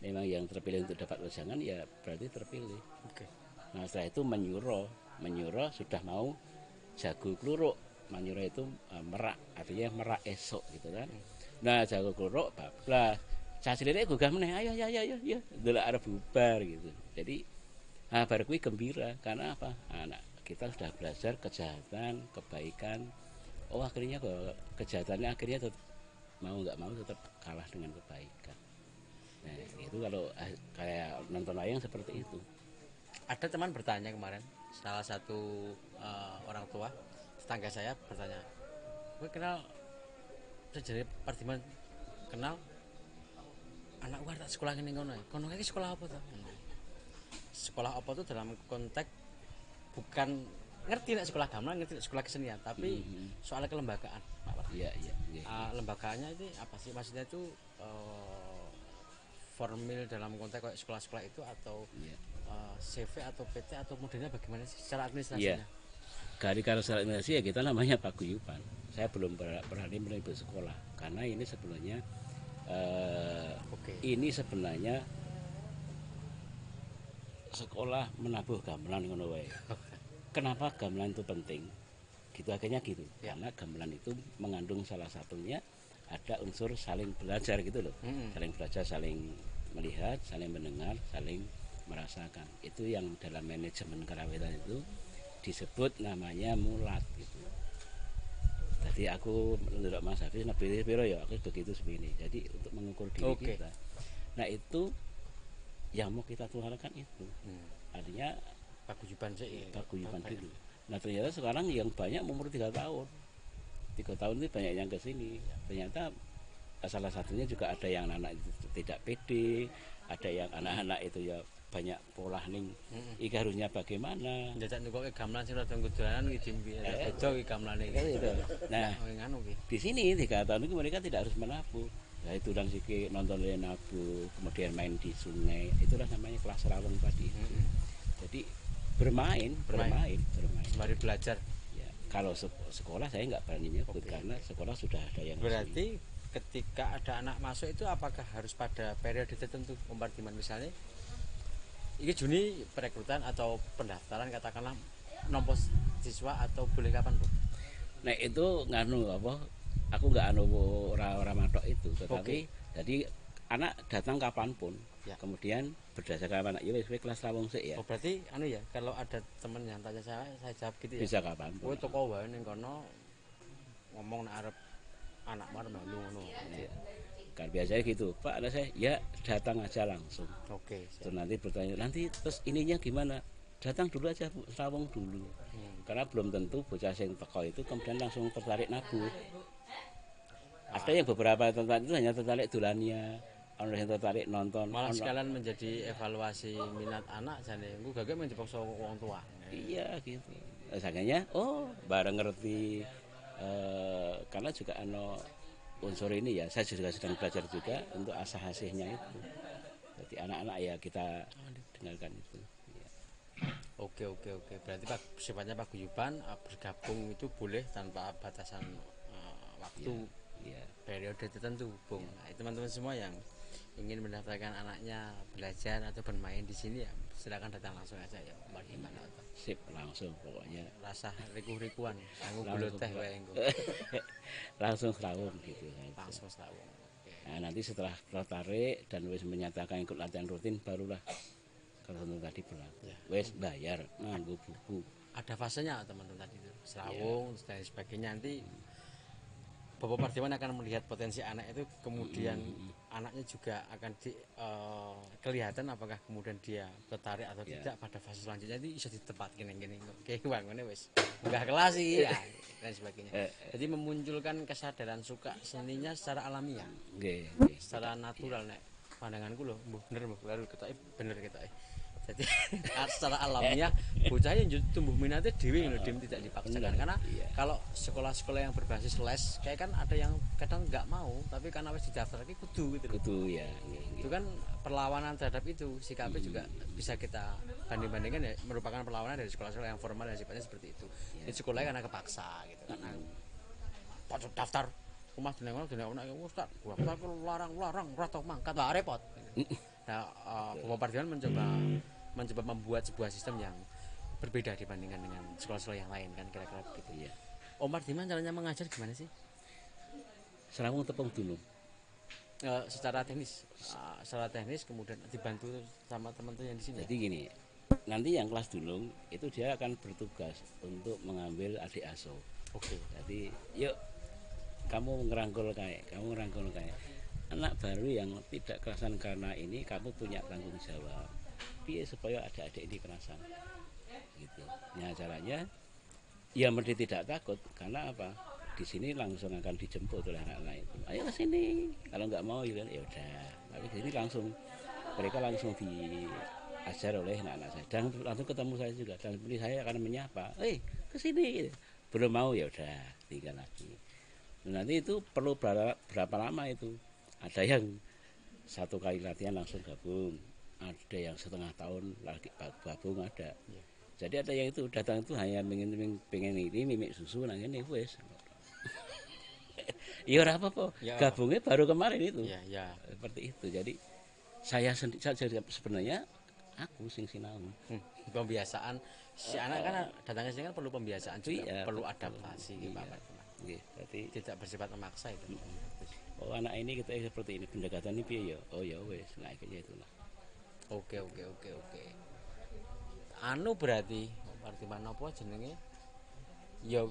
memang yang terpilih untuk dapat wejangan ya berarti terpilih. Oke. Nah, setelah itu menyuruh sudah mau jago kluruk. Menyuruh itu merak, artinya merak esok gitu kan. Nah, jago kluruk bablas. Cacilene gugah meneh, ayo delok arep bubar gitu. Jadi bar kuwi gembira karena apa? Anak kita sudah belajar kejahatan, kebaikan. Oh, akhirnya kok kejahatannya akhirnya mau nggak mau tetap kalah dengan kebaikan. Nah, itu kalau kayak nonton wayang seperti itu. Ada teman bertanya kemarin, salah satu orang tua tetangga saya bertanya, gue kenal sejarah Pardiman, kenal anak gue tak sekolah ini kono ini sekolah apa tuh? Sekolah apa tuh dalam konteks bukan ngerti nek sekolah gamelan, ngerti nek sekolah kesenian, tapi soal kelembagaan, Pak. Iya. Lembagaannya itu apa sih? Maksudnya itu formil dalam konteks kayak sekolah-sekolah itu atau CV atau PT atau modelnya bagaimana sih secara administrasinya? Iya. Kalau secara administrasi ya kita namanya paguyuban. Saya belum berani menyebut sekolah karena ini sebenarnya ini sebenarnya sekolah menabuh gamelan ngono wae. Kenapa gamelan itu penting? Gitu akhirnya gitu. Ya. Karena gamelan itu mengandung salah satunya ada unsur saling belajar gitu loh. Saling belajar, saling melihat, saling mendengar, saling merasakan. Itu yang dalam manajemen karawitan itu disebut namanya mulat gitu. Jadi aku menurut Mas Hafiz nabi piro ya aku begitu begini. Jadi untuk mengukur diri kita. Nah, itu yang mau kita tularkan itu. Artinya paguyuban sih. Paguyuban dulu. Nah, ternyata sekarang yang banyak umur 3 tahun. 3 tahun itu banyak yang ke sini. Ternyata salah satunya juga ada yang anak itu tidak pede, ada yang anak-anak itu ya banyak pola ning iki harusnya bagaimana njajak nukoke gamelan sing rada ngudulanan iki beda iki gamelane gitu. Nah, di sini 3 tahun itu mereka tidak harus menabuh. Nah, itu dan siki nonton nabuh, kemudian main di sungai, itulah namanya kelas rawong tadi. Jadi bermain. Sembari belajar. Ya, kalau sekolah saya nggak berani nyebut karena sekolah sudah ada yang berarti ketika ada anak masuk itu apakah harus pada periode tertentu Pardiman misalnya ini Juni perekrutan atau pendaftaran katakanlah nomor siswa atau boleh kapan Bu? Nah itu nganu apa? Aku nggak anu orang matok itu, tetapi jadi anak datang kapanpun. Ya. Kemudian berdasarkan anak wis kelas rawong sik ya. Oh berarti anu ya kalau ada teman yang tanya saya jawab gitu ya. Bisa kapanpun. Kowe toko wae ning kono ngomong nek arep anak mar malu ngono. Ya. Kan biasanya gitu, Pak, ada saya, ya datang aja langsung. Oke. Terus nanti bertanya, nanti terus ininya gimana? Datang dulu aja, rawong dulu. Karena belum tentu bocah sing teko itu kemudian langsung tertarik nabuh. Ada yang beberapa tertarik itu hanya tertarik dulannya, ada yang tertarik nonton. Malah sekalian menjadi evaluasi minat anak, jane engko gagak menjepokso wong tua. Iya gitu. Sakjane, bareng ngerti karena juga unsur ini ya, saya juga sedang belajar juga untuk asah-asihnya itu. Jadi anak-anak ya kita dengarkan itu. Ya. Oke. Berarti sifatnya paguyuban, bergabung itu boleh tanpa batasan waktu, Ya, periode tertentu, Bung. Nah, teman-teman semua yang ingin mendaftarkan anaknya belajar atau bermain di sini ya silakan datang langsung aja ya, Pak Gimana atau sip langsung pokoknya rasa riku-rikuan, sanggup gula langsung teh wae engko. langsung rawuh gitu kan. Langsung setahun. Oke. Nah, nanti setelah tertarik dan wis menyatakan ikut latihan rutin barulah kalau tadi berlaku. Ya. Wis bayar nganggo buku. Ada fasenya teman-teman tadi itu. Ya. Serawung dan sebagainya nanti Bapak Pardiman akan melihat potensi anak itu, kemudian anaknya juga akan kelihatan apakah kemudian dia tertarik atau tidak pada fase selanjutnya. Itu bisa ditempatkan gini oke wangunnya wes enggak kelas sih ya, dan sebagainya. Jadi memunculkan kesadaran suka seninya secara alamiah, Nggih. secara natural nek pandanganku loh, bener baru kita bener kita. Jadi secara alamiah bocah yang tumbuh minatnya dewi loh, dim tidak dipaksakan. Karena kalau sekolah-sekolah yang berbasis les kayak kan ada yang kadang nggak mau, tapi karena wis didaftar lagi kudu gitu loh. Kudu ya. Itu kan perlawanan terhadap itu, sikapnya juga bisa kita banding-bandingkan ya, merupakan perlawanan dari sekolah-sekolah yang formal dan sifatnya seperti itu. Ini sekolahnya karena kepaksa gitu, karena daftar rumah dinengok anak Ustaz, daftar larang ora tau mangkat, lah repot. Nah, Bapak Pardiman mencoba membuat sebuah sistem yang berbeda dibandingkan dengan sekolah-sekolah yang lain kan, kira-kira begitu. Iya. Om Pardiman caranya mengajar gimana sih? Serawung tepung dulu. Secara teknis kemudian dibantu sama teman-teman yang di sini. Jadi gini, nanti yang kelas dulung itu dia akan bertugas untuk mengambil adik asuh. Oke. Jadi yuk kamu ngerangkul kayak anak baru yang tidak kerasan, karena ini kamu punya tanggung jawab. Piye supaya adik-adik ini kerasan gitu. Nah caranya ya mesti tidak takut, karena apa, di sini langsung akan dijemput oleh anak-anak itu, ayo ke sini, kalau nggak mau ya udah, tapi di sini langsung mereka langsung diajar oleh anak-anak saya dan langsung ketemu saya juga, dan saya akan menyapa, ke sini, belum mau ya udah tinggal lagi. Nanti itu perlu berapa lama itu, ada yang 1 kali latihan langsung gabung, ada yang setengah tahun lagi gabung ada. Jadi ada yang itu datang itu hanya pengen ini mimik susu nang ini wes. Ya ora apa-apa. Ya. Gabungnya baru kemarin itu. Ya. Seperti itu. Jadi saya sebenarnya aku sing sinau. Pembiasaan si anak kan datangnya sini kan perlu pembiasaan juga, Iya, perlu adaptasi gitu, Pak. Jadi Tidak bersifat memaksa itu. oh anak ini kita seperti ini, pendekatan ini piye ya? Oh ya wes, nah kayaknya itulah. Oke. Anu berarti Pardiman apa jenenge? Ya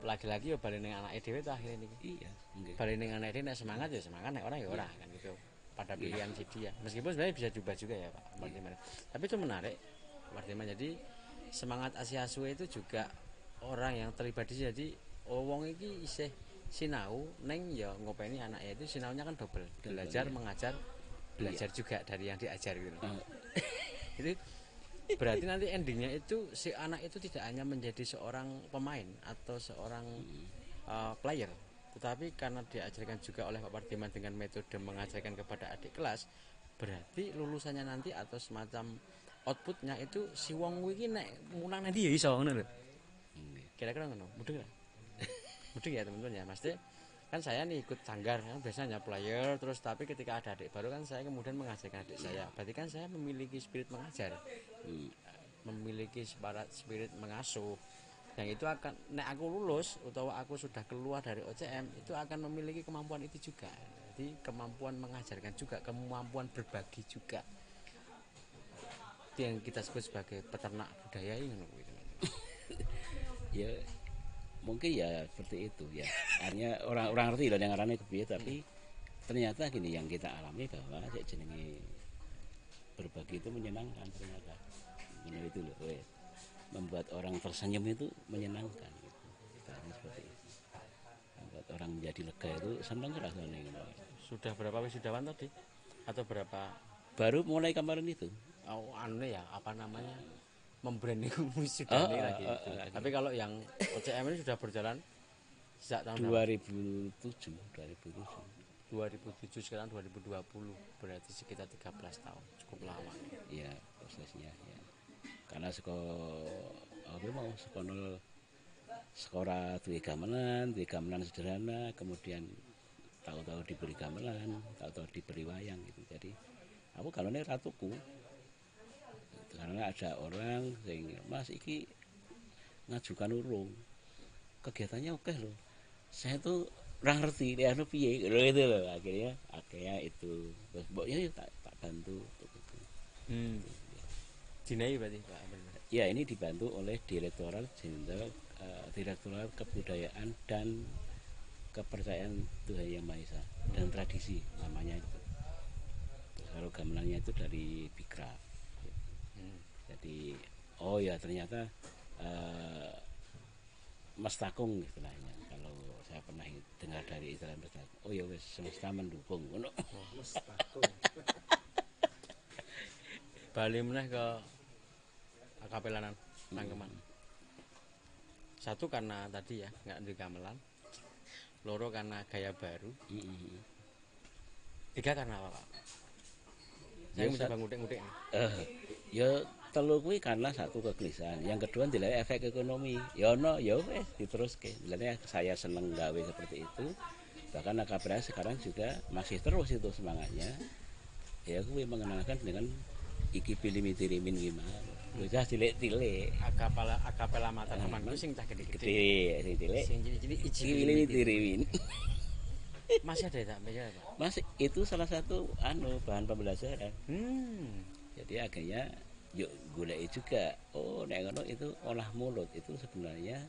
lagi-lagi ya bali ning anake dhewe ta akhirnya niki. Iya, nggih. Bali ning anake dhewe nek semangat ya semangat, nek ora ya ora kan gitu. Pada pilihan si dia. Meskipun sebenarnya bisa diubah juga ya Pak Pardiman. Tapi itu menarik Pardiman. Jadi semangat Asiasu itu juga orang yang terlibat di sini. Jadi wong iki isih sinau neng ya ngopeni anaknya itu sinaunya kan double, belajar mengajar, belajar juga dari yang diajar gitu. Jadi berarti nanti endingnya itu si anak itu tidak hanya menjadi seorang pemain atau seorang player, tetapi karena diajarkan juga oleh Pak Pardiman dengan metode mengajarkan kepada adik kelas, berarti lulusannya nanti atau semacam outputnya itu si wong iki nek mulang nanti ya iso ngono lho. Kira-kira ngono, mudeng ya? Mudeng ya teman-teman ya, Mas. Kan saya nih ikut sanggar kan biasanya player terus, tapi ketika ada adik baru kan saya kemudian mengajarkan adik saya. Berarti kan saya memiliki spirit mengajar. Memiliki spirit mengasuh. Yang itu akan nek aku lulus atau aku sudah keluar dari OCM itu akan memiliki kemampuan itu juga. Jadi kemampuan mengajarkan juga, kemampuan berbagi juga. Itu yang kita sebut sebagai peternak budaya ini. Ya mungkin ya seperti itu ya, hanya orang ngerti lah yang ngarane kepiye, tapi ternyata gini yang kita alami bahwa jenenge berbagi itu menyenangkan ternyata. Benar itu loh, membuat orang tersenyum itu menyenangkan gitu. Karena seperti itu, membuat orang menjadi lega itu senang rasanya gitu. Sudah berapa wisudawan tadi atau berapa? Baru mulai kemarin itu. Oh, anu ya apa namanya, membranding wisuda lagi. Tapi kalau yang OCM ini sudah berjalan sejak tahun 2007 sekarang 2020, berarti sekitar 13 tahun, cukup lama. Ya prosesnya ya. karena apa mau sekolah sekolah duwe gamelan sederhana, kemudian tahu-tahu diberi gamelan, tahu-tahu diberi wayang gitu. Jadi aku galone ratuku. Gitu. Karena ada orang sing Mas iki ngajukan urung. Kegiatannya oke loh. Saya tuh ora ngerti dia anu piye gitu loh. Akhirnya itu terus mboknya tak bantu gitu. Dinai berarti Pak. Ya, ini dibantu oleh Direktorat Jenderal Direktorat Kebudayaan dan Kepercayaan Tuhan Yang Maha Esa dan Tradisi namanya itu. Kalau gamelannya itu dari Bikra. Jadi oh ya ternyata mestakung istilahnya. Kalau saya pernah dengar dari istilah mestakung. Oh ya wes semesta mendukung. Mestakung. Bali meneh ke akapelanan Tangkeman. Satu karena tadi ya nggak di gamelan. Loro karena gaya baru. Tiga karena apa Pak? Saya mencoba ngutik-ngutik. Ya telu kuwi karena satu kegelisahan. Yang kedua nilai efek ekonomi. Ya ono ya wis diteruske. Sebenarnya saya seneng gawe seperti itu. Bahkan Akabra sekarang juga masih terus itu semangatnya. Ya kuwi mengenalkan dengan iki pilih mitirimin gimana. Bocah cilik-cilik. Akapela mata teman ku sing cah gede-gede. Sing cilik. Sing cilik-cilik Iki pilih mitirimin. Masih ada tak baca Pak? Masih itu salah satu bahan pembelajaran. Jadi akhirnya yuk goleki juga. Oh, nek ngono itu olah mulut itu sebenarnya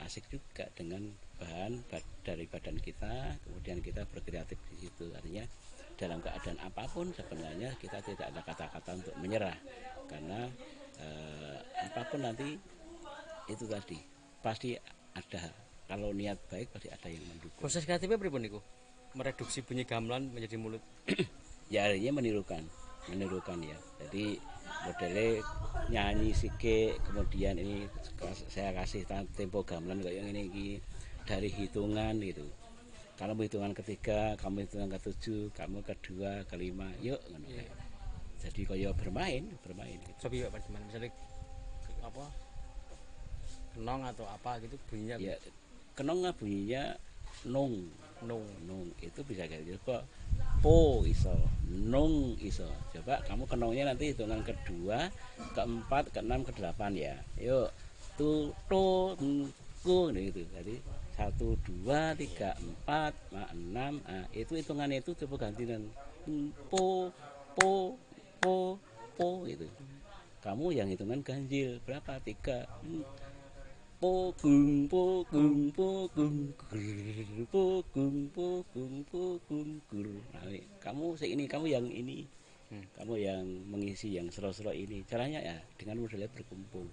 asik juga dengan bahan dari badan kita, kemudian kita berkreatif di situ. Artinya dalam keadaan apapun sebenarnya kita tidak ada kata-kata untuk menyerah karena apapun nanti itu tadi pasti ada. Kalau niat baik pasti ada yang mendukung. Proses kreatifnya pripun niku? Mereduksi bunyi gamelan menjadi mulut. Ya artinya menirukan ya. Jadi modelnya nyanyi sike, kemudian ini saya kasih tempo gamelan kayak ini dari hitungan gitu. Kalau hitungan ketiga, kamu hitungan ketujuh, kamu kedua, kelima, yuk. Yeah. Jadi kayak bermain. Gitu. Coba Pak Parjiman, misalnya apa? Kenong atau apa gitu bunyinya? Ya, kenong bunyinya nung itu bisa kayak kok po iso nung iso. Coba kamu kenongnya nanti hitungan kedua, keempat, keenam, kedelapan ya. Yuk tu ku gitu. Jadi 1, 2, 3, 4, 6 itu hitungannya itu coba ganti dengan po gitu. Kamu yang hitungan ganjil berapa? 3 pogung gur. Nah, kamu yang ini. Kamu yang mengisi yang selo-selo ini. Caranya ya dengan modelnya berkumpul.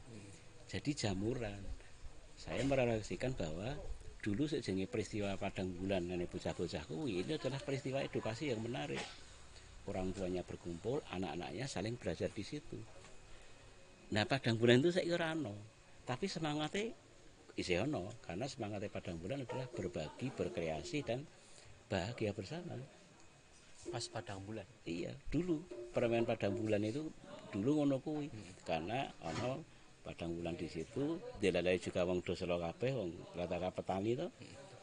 Jadi jamuran. Saya merefleksikan bahwa dulu sejengnya peristiwa Padang Bulan dan bocah-bocah kuwi ini adalah peristiwa edukasi yang menarik. Orang tuanya berkumpul, anak-anaknya saling belajar di situ. Nah, Padang Bulan itu saya kira tapi semangatnya isih ono karena semangatnya Padang Bulan adalah berbagi, berkreasi dan bahagia bersama. Pas Padang Bulan. Iya, dulu permainan Padang Bulan itu dulu ngono kuwi. Karena ono Padang Bulan di situ, dilalai juga wong do selo kabeh wong rata-rata petani to.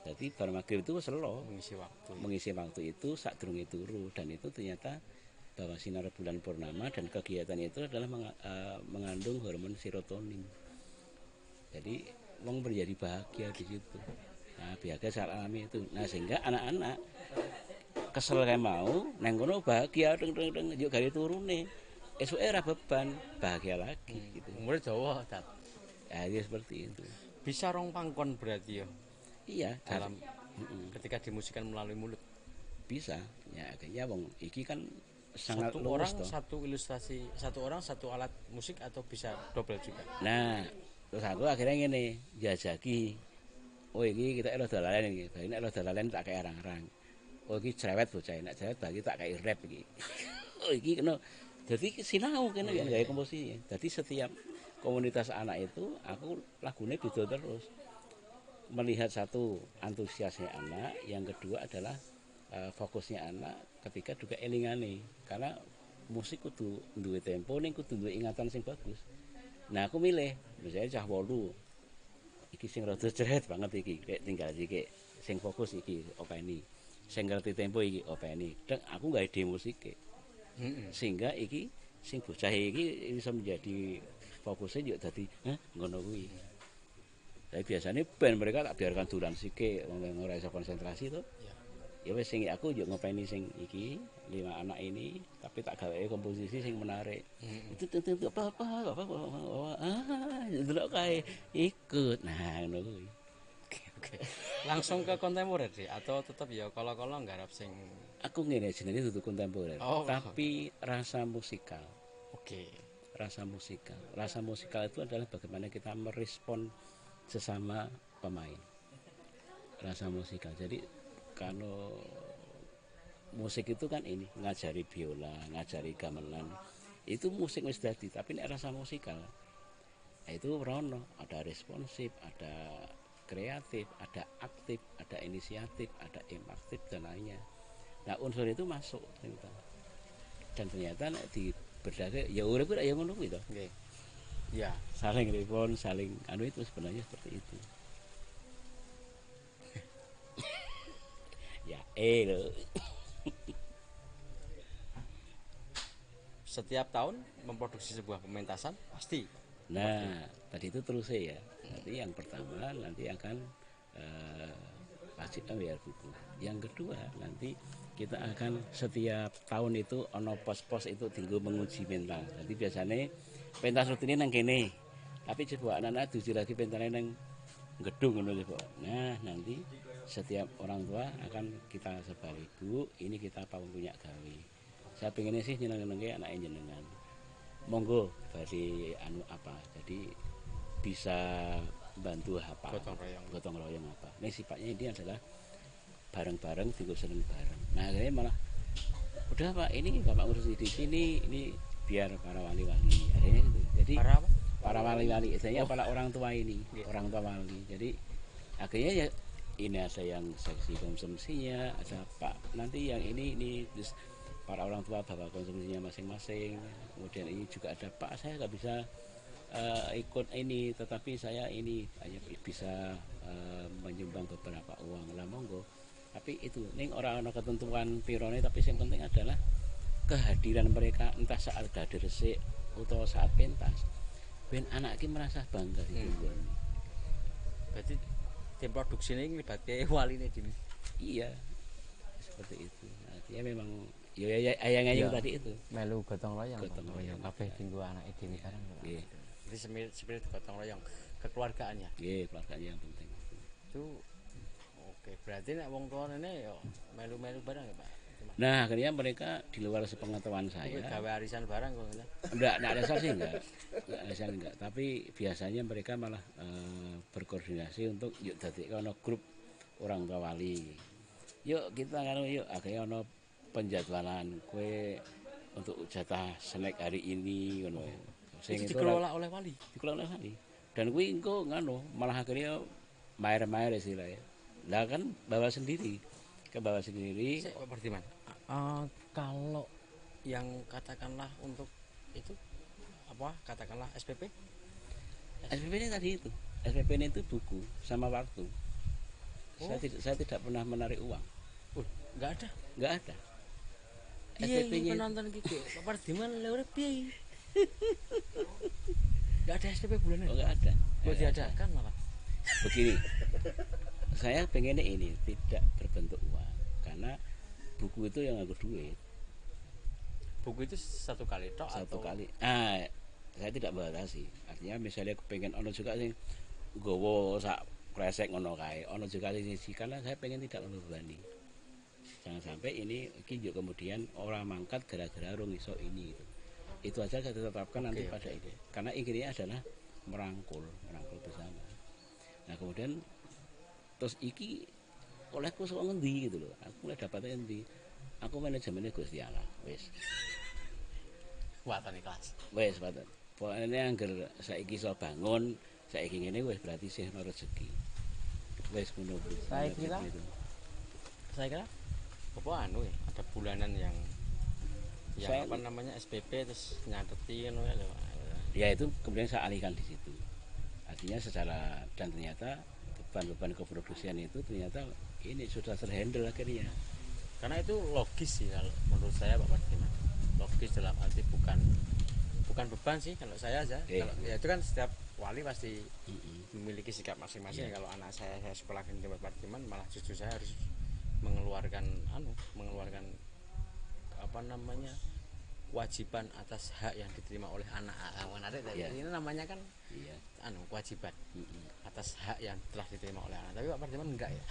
Jadi bar magrib itu selo mengisi waktu itu sadurunge turu dan itu ternyata bahwa sinar bulan purnama dan kegiatan itu adalah mengandung hormon serotonin. Jadi wong menjadi bahagia di situ. Nah, bahagia secara alami itu. Nah, sehingga anak-anak kesel kayak mau neng kono bahagia deng yuk gari turune. Esuk era beban, bahagia lagi gitu. Umur Jawa tak. Ya, seperti itu. Bisa rong pangkon berarti ya. Iya, dalam ketika dimusikan melalui mulut. Bisa. Ya, akhirnya wong iki kan sangat satu luas orang toh. Satu ilustrasi, satu orang satu alat musik atau bisa double juga. Nah, terus aku akhirnya ngene, jajaki. Oh iki kita elo dalalan iki. Bagi nek elo dalalan tak kayak arang-arang. Oh iki cerewet bocah, nek cerewet bagi tak kayak rap iki. Oh iki kena. Jadi sinau kene ya gawe komposisi. Jadi setiap komunitas anak itu aku lagune beda terus. Melihat satu antusiasnya anak, yang kedua adalah fokusnya anak, ketiga juga elingane. Karena musik kudu duwe tempo ning kudu duwe ingatan sing bagus. Nah aku milih misalnya cah 8 iki sing rada jeret banget iki rek tinggal iki sing fokus iki openi sing ngerti tempo iki openi dek aku gawe ide musik sehingga iki sing bocah iki bisa menjadi fokusnya juga dadi ngono kuwi. Tapi biasanya band mereka tak biarkan duran sike ora iso konsentrasi to. Ya wis sing aku yo ngopeni sing iki 5 anak ini tapi tak gawe komposisi sing menarik. Itu apa delok kae ikut. Nah ngono kuwi. Oke. Langsung ke kontemporer sih atau tetap ya kalau nggarap sing Aku ngene jenenge dudu kontemporer, tapi rasa musikal. Oke. Rasa musikal. Rasa musikal itu adalah bagaimana kita merespon sesama pemain. Rasa musikal. Jadi kalau musik itu kan ini ngajari biola, ngajari gamelan. Itu musik wis dadi, tapi nek rasa musikal itu rono, ada responsif, ada kreatif, ada aktif, ada inisiatif, ada aktif dan lainnya. Nah unsur itu masuk ternyata. Dan ternyata di berdasar ya urip ya ngono kuwi to. Nggih. Ya, Saling respon, saling anu itu sebenarnya seperti itu. Ya loh. setiap tahun memproduksi sebuah pementasan pasti. Nah, tadi itu terus ya. Nanti yang pertama nanti akan wajib bayar buku. Yang kedua nanti kita akan setiap tahun itu ono pos-pos itu tinggal menguji mental. Jadi biasanya pentas rutinnya nang kene. Tapi coba anak-anak tuju lagi pentasnya nang gedung ngono coba. Nah, nanti setiap orang tua akan kita sebari, Bu, ini kita punya gawe. Saya pengennya sih nyeneng-nyenengke anak jenengan. Monggo bari anu apa. Jadi bisa bantu apa gotong royong apa. Ini sifatnya ini adalah bareng-bareng tinggal seneng bareng. Nah, akhirnya malah udah Pak, ini Bapak ngurus di sini, ini biar para wali-wali. Akhirnya gitu. Jadi para wali-wali, istilahnya para orang tua ini, orang tua wali. Jadi akhirnya ya ini ada yang seksi konsumsinya, ada Pak nanti yang ini terus para orang tua bawa konsumsinya masing-masing. Kemudian ini juga ada Pak, saya nggak bisa ikut ini, tetapi saya ini hanya bisa menyumbang beberapa uang lah monggo. Tapi itu ning orang ketentuan pirone, tapi yang penting adalah kehadiran mereka entah saat gader resik atau saat pentas. Ben anak iki merasa bangga ditunggu. Berarti tim produksi ini ngelibatkan wali ini dini. Iya, seperti itu. Artinya memang ya ayang-ayang tadi itu. Melu gotong royong. Gotong royong. Kabeh tinggu anak dini sekarang. Nggih. Jadi spirit gotong royong, kekeluargaannya. Nggih, keluarganya yang penting. Itu oke, berarti nek wong tuane yo melu-melu bareng ya, Pak. Nah, akhirnya mereka di luar sepengetahuan saya. Gawe arisan bareng kok. Enggak ada sih enggak. Enggak, tapi biasanya mereka malah berkoordinasi untuk yuk dadi ono grup orang tua wali. Yuk kita yuk akhirnya ono penjadwalan kue untuk jatah snack hari ini ngono. Sing dikelola oleh wali. Dikelola oleh wali. Dan kuwi engko ngono malah akhirnya maer-maer istilahnya. Lah kan bawa sendiri. Ke bawah sendiri. Pak Pardiman. Kalau yang katakanlah untuk itu apa? Katakanlah SPP? SPP ini tadi itu. SPP ini itu buku sama waktu. Saya tidak pernah menarik uang. Enggak ada. Enggak ada. SPP-nya penonton gitu. Pak Pardiman lewat piye? Enggak ada SPP bulanan. Oh, enggak ada. Buat diadakan malah. Begini. Saya pengennya ini tidak berbentuk uang karena buku itu yang aku duit. Buku itu satu kali tok Satu atau kali. Saya tidak batasi. Artinya misalnya aku pengen ono juga sing gowo sak kresek ngono kae. Ono juga sih karena saya pengen tidak membebani. Jangan sampai ini juga kemudian orang mangkat gara-gara rung iso ini itu. Itu aja kita tetapkan nanti pada itu. Karena inginnya adalah merangkul bersama. Nah, kemudian terus iki olehku sok ngendi gitu loh. Aku mulai dapatnya ngendi. Aku manajemennya Gusti Allah, wis. Watan kelas. Wis, watan. Pokoknya angger saiki iso bangun, saiki ngene wis berarti sih ono rezeki. Wis ngono kuwi. Saya kira apa anu ya, ada bulanan yang yang saya apa namanya SPP terus nyateti kan lho. ya itu kemudian saya alihkan di situ. Artinya secara dan ternyata beban-beban keproduksian itu ternyata ini sudah terhandle akhirnya. Karena itu logis sih kalau menurut saya Pak Pardiman. Logis dalam arti bukan beban sih kalau saya aja. Kalau ya itu kan setiap wali pasti memiliki sikap masing-masing. Kalau anak saya sekolah di tempat Pardiman malah justru saya harus mengeluarkan mengeluarkan apa namanya kewajiban atas hak yang diterima oleh anak ini namanya kan kewajiban atas hak yang telah diterima oleh anak. Tapi Pak Pardiman enggak ya.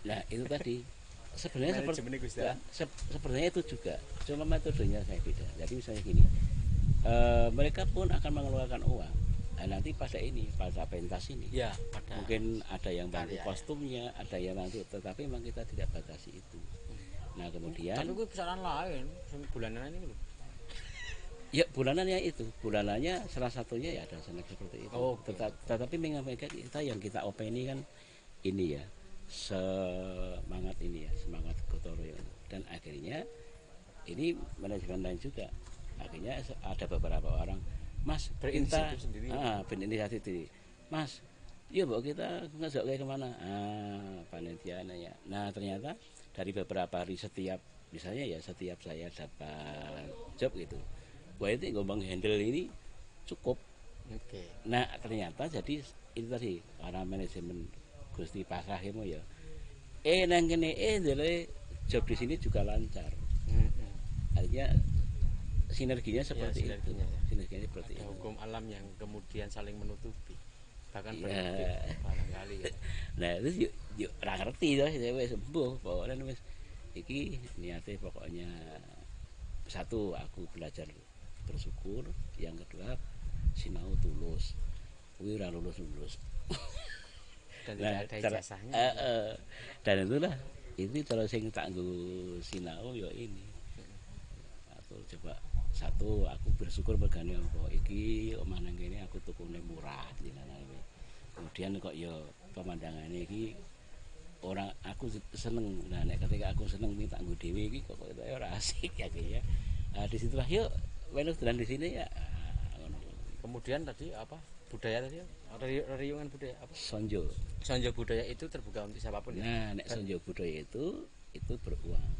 Nah itu tadi sebenarnya sebenarnya itu juga cuma metodenya saya beda. Jadi misalnya gini, mereka pun akan mengeluarkan uang. Nah, nanti pada pentas ini ya, mungkin ada yang bantu kostumnya, ada yang nanti, tetapi memang kita tidak batasi itu. Nah kemudian tapi gue persoalan lain bulanan ini loh. Ya bulanannya itu, bulanannya salah satunya ya ada seperti itu. Tetapi mereka yang kita openi kan ini ya, semangat ini ya, semangat gotong royong. Dan akhirnya ini manajemen lain juga. Akhirnya ada beberapa orang, Mas berinisiatif sendiri. Berinisiatif sendiri. Mas, yuk bawa kita ngajak kayak kemana? Panitia ya. Nah ternyata dari beberapa hari misalnya ya setiap saya dapat job gitu, wah itu ngomong handle ini cukup. Nah ternyata jadi itu tadi para manajemen Gusti Pasrah itu ya nang kene job di sini juga lancar. Artinya sinerginya seperti itu. Sinerginya seperti itu. Hukum alam yang kemudian saling menutupi bahkan barangkali ya. Nah itu yuk ngerti lah saya sembuh pokoknya wis iki niatnya pokoknya satu aku belajar bersyukur, yang kedua sinau tulus, kuwi ora lulus dan tidak ada ijazahnya. Dan itulah itu kalau sing tak nggo sinau ya ini. Aku coba satu aku bersyukur mergane apa iki omah nang kene aku tukune murah dinane. Kemudian kok ya pemandangane iki orang aku seneng. Nah nek ketika aku seneng iki tak nggo dhewe iki kok ora asik ya kayaknya. Di situlah yuk melu dolan di sini ya. Kemudian tadi apa budaya tadi riungan budaya apa sonjo budaya itu terbuka untuk siapapun ya. Nah nek sonjo budaya itu beruang.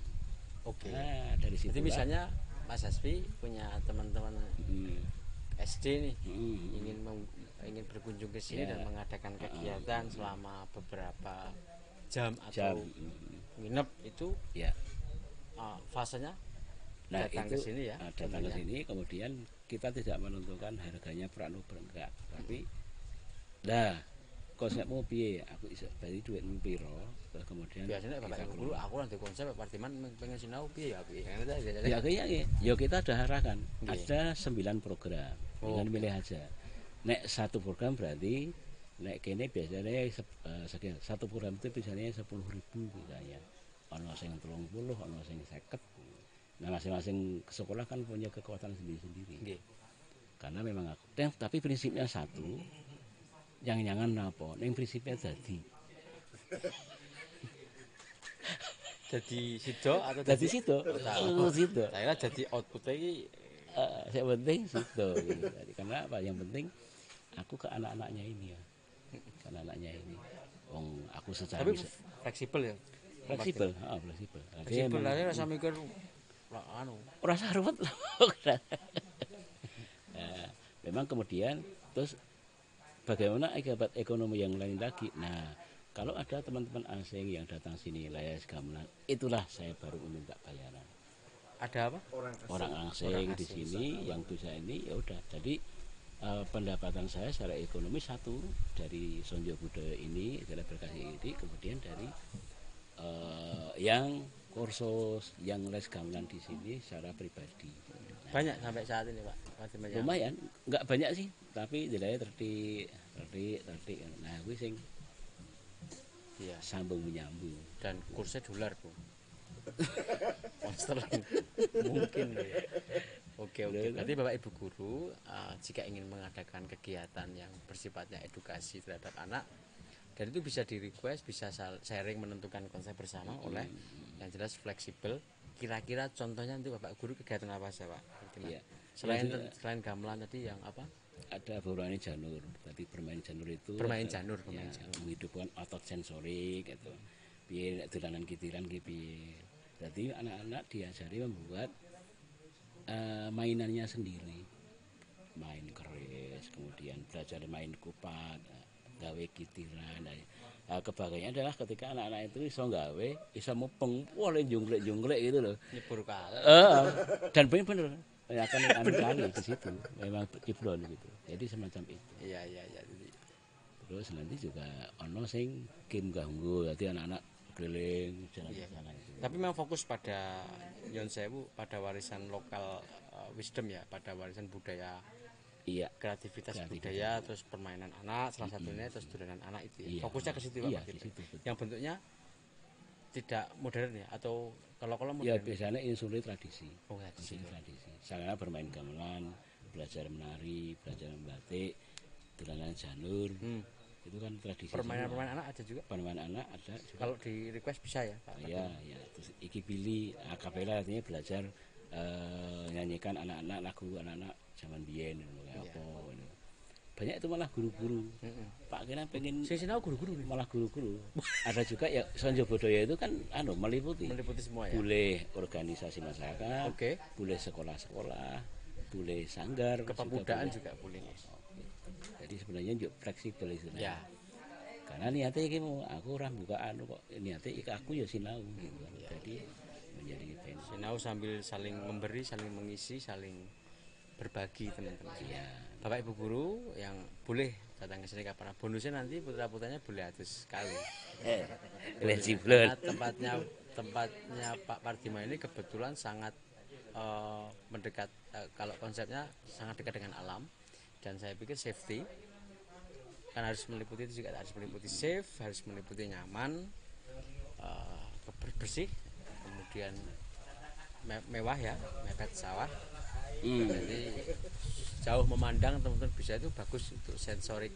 Nah dari situ jadi misalnya Mas Hasbi punya teman-teman SD nih ingin berkunjung ke sini dan mengadakan kegiatan selama beberapa jam atau nginep itu fasenya datang ke sini ya. Datang ke sini kemudian kita tidak menentukan harganya per anu enggak, tapi konsepmu piye aku iso bali duitmu piro terus kemudian biasanya Bapak Ibu guru aku nanti konsep Pak Pardiman pengen sinau piye ya ya kita ada arahkan ada 9 program dengan milih aja nek satu program berarti nek kene biasanya satu program itu biasanya 10.000 misalnya ono sing 30 ono sing 50. Nah masing-masing sekolah kan punya kekuatan sendiri-sendiri. Karena memang aku tapi prinsipnya satu yang jangan apa neng prinsipnya jadi sido atau jadi sido saya jadi outputnya ini yang penting sido gitu. Karena apa yang penting aku ke anak-anaknya ini ya ke anak-anaknya ini aku secara tapi fleksibel ya fleksibel lah rasa mikir rasa ruwet memang kemudian terus bagaimana akibat ekonomi yang lain lagi. Nah, kalau ada teman-teman asing yang datang sini layas gamelan, itulah saya baru meminta bayaran. Ada apa? Orang asing di sini yang bisa ini ya udah. Jadi pendapatan saya secara ekonomi satu dari sonjo budaya ini adalah berkasih ini, kemudian dari yang kursus yang les gamelan di sini secara pribadi. Banyak sampai saat ini Pak? Lumayan, enggak banyak sih, tapi nilainya tertik. Nah, gue sing sambung menyambung. Dan kursnya dolar Bu. Sterling mungkin ya. Oke. Berarti Bapak Ibu guru jika ingin mengadakan kegiatan yang bersifatnya edukasi terhadap anak, dan itu bisa di request, bisa sharing menentukan konsep bersama oleh yang jelas fleksibel kira-kira contohnya untuk Bapak Guru kegiatan apa saja Pak? Iya. Selain gamelan tadi yang apa? Ada bermain janur, tapi bermain janur itu Bermain adalah, janur, ya, bermain janur. menghidupkan otot sensorik gitu. Piye dolanan kitiran ki piye. Jadi anak-anak diajari membuat mainannya sendiri. Main keris, kemudian belajar main kupat, gawe kitiran. Kebahagiaannya adalah ketika anak-anak itu iso gawe, iso mupeng, wah jungklek-jungklek gitu loh. Nyebur kali. Dan bener-bener akan anu kali di situ, memang ciblon gitu. Jadi semacam itu. Iya. Terus nanti juga ono sing game ganggu, jadi anak-anak keliling jalan Iya. ke sana itu. Tapi memang fokus pada Yon Sewu, pada warisan lokal wisdom ya, pada warisan budaya, Iya. kreativitas budaya, terus permainan anak, salah satunya terus dolanan anak itu ya. Iya. Fokusnya ke situ Iya, Pak. di Gitu. situ, betul. Yang bentuknya tidak modern ya, atau kalau Ya modern. biasanya insuri tradisi. Oh, ya, di situ. Insuri tradisi. Saya bermain gamelan, belajar menari, belajar membatik, dolanan janur. Itu kan tradisi. Permainan-permainan anak ada juga. Permainan anak ada juga. Kalau di request bisa ya Pak. Ya. Terus iki pilih akapela, artinya belajar nyanyikan anak-anak lagu anak-anak zaman biyen kayak apa gitu. Banyak itu malah guru-guru. Pak kira pengen Sing sinau guru-guru nih. malah guru-guru. Ada juga ya Sonjo Bodoyo itu kan meliputi Semua ya. boleh organisasi masyarakat, Oke. boleh sekolah-sekolah, boleh sanggar, Kepemudaan juga juga boleh. Jadi sebenarnya juga fleksibel istilahnya. Ya. Karena niatnya iki mau aku ora buka kok niatnya iki aku ya sinau gitu kan. Jadi menjadi pensiun. Sinau sambil saling memberi, saling mengisi, saling berbagi teman-teman. Iya. Bapak Ibu guru yang boleh datang ke sini kapan. Bonusnya nanti putra-putranya boleh atus sekali. Fleksibel. Karena tempatnya Pak Pardiman ini kebetulan sangat mendekat, kalau konsepnya sangat dekat dengan alam, dan saya pikir safety kan harus meliputi itu juga, harus meliputi safe, harus meliputi nyaman, bersih, kemudian mewah ya, mepet sawah. Jadi jauh memandang teman-teman bisa itu bagus untuk sensorik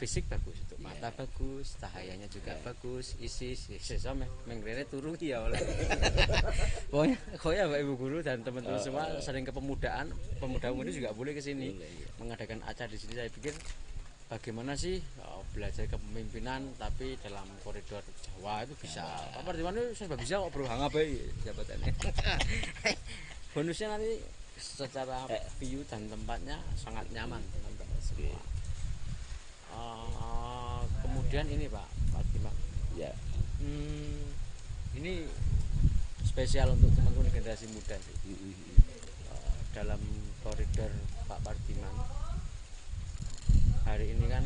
fisik, bagus untuk mata, bagus cahayanya juga bagus, isi sesame mengrene turu ya oleh. Pokoknya Bapak Ibu guru dan teman-teman semua sering kepemudaan, pemuda umum juga boleh ke sini mengadakan acara di sini. Saya pikir bagaimana sih belajar kepemimpinan tapi dalam koridor Jawa itu bisa. Pak Pardiman itu saya bisa kok bro, hangat bae jabatannya. Bonusnya nanti secara view dan tempatnya sangat nyaman teman-teman semua. Kemudian ini Pak Pardiman. Ya. Ini spesial untuk teman-teman generasi muda sih. Dalam koridor Pak Pardiman hari ini kan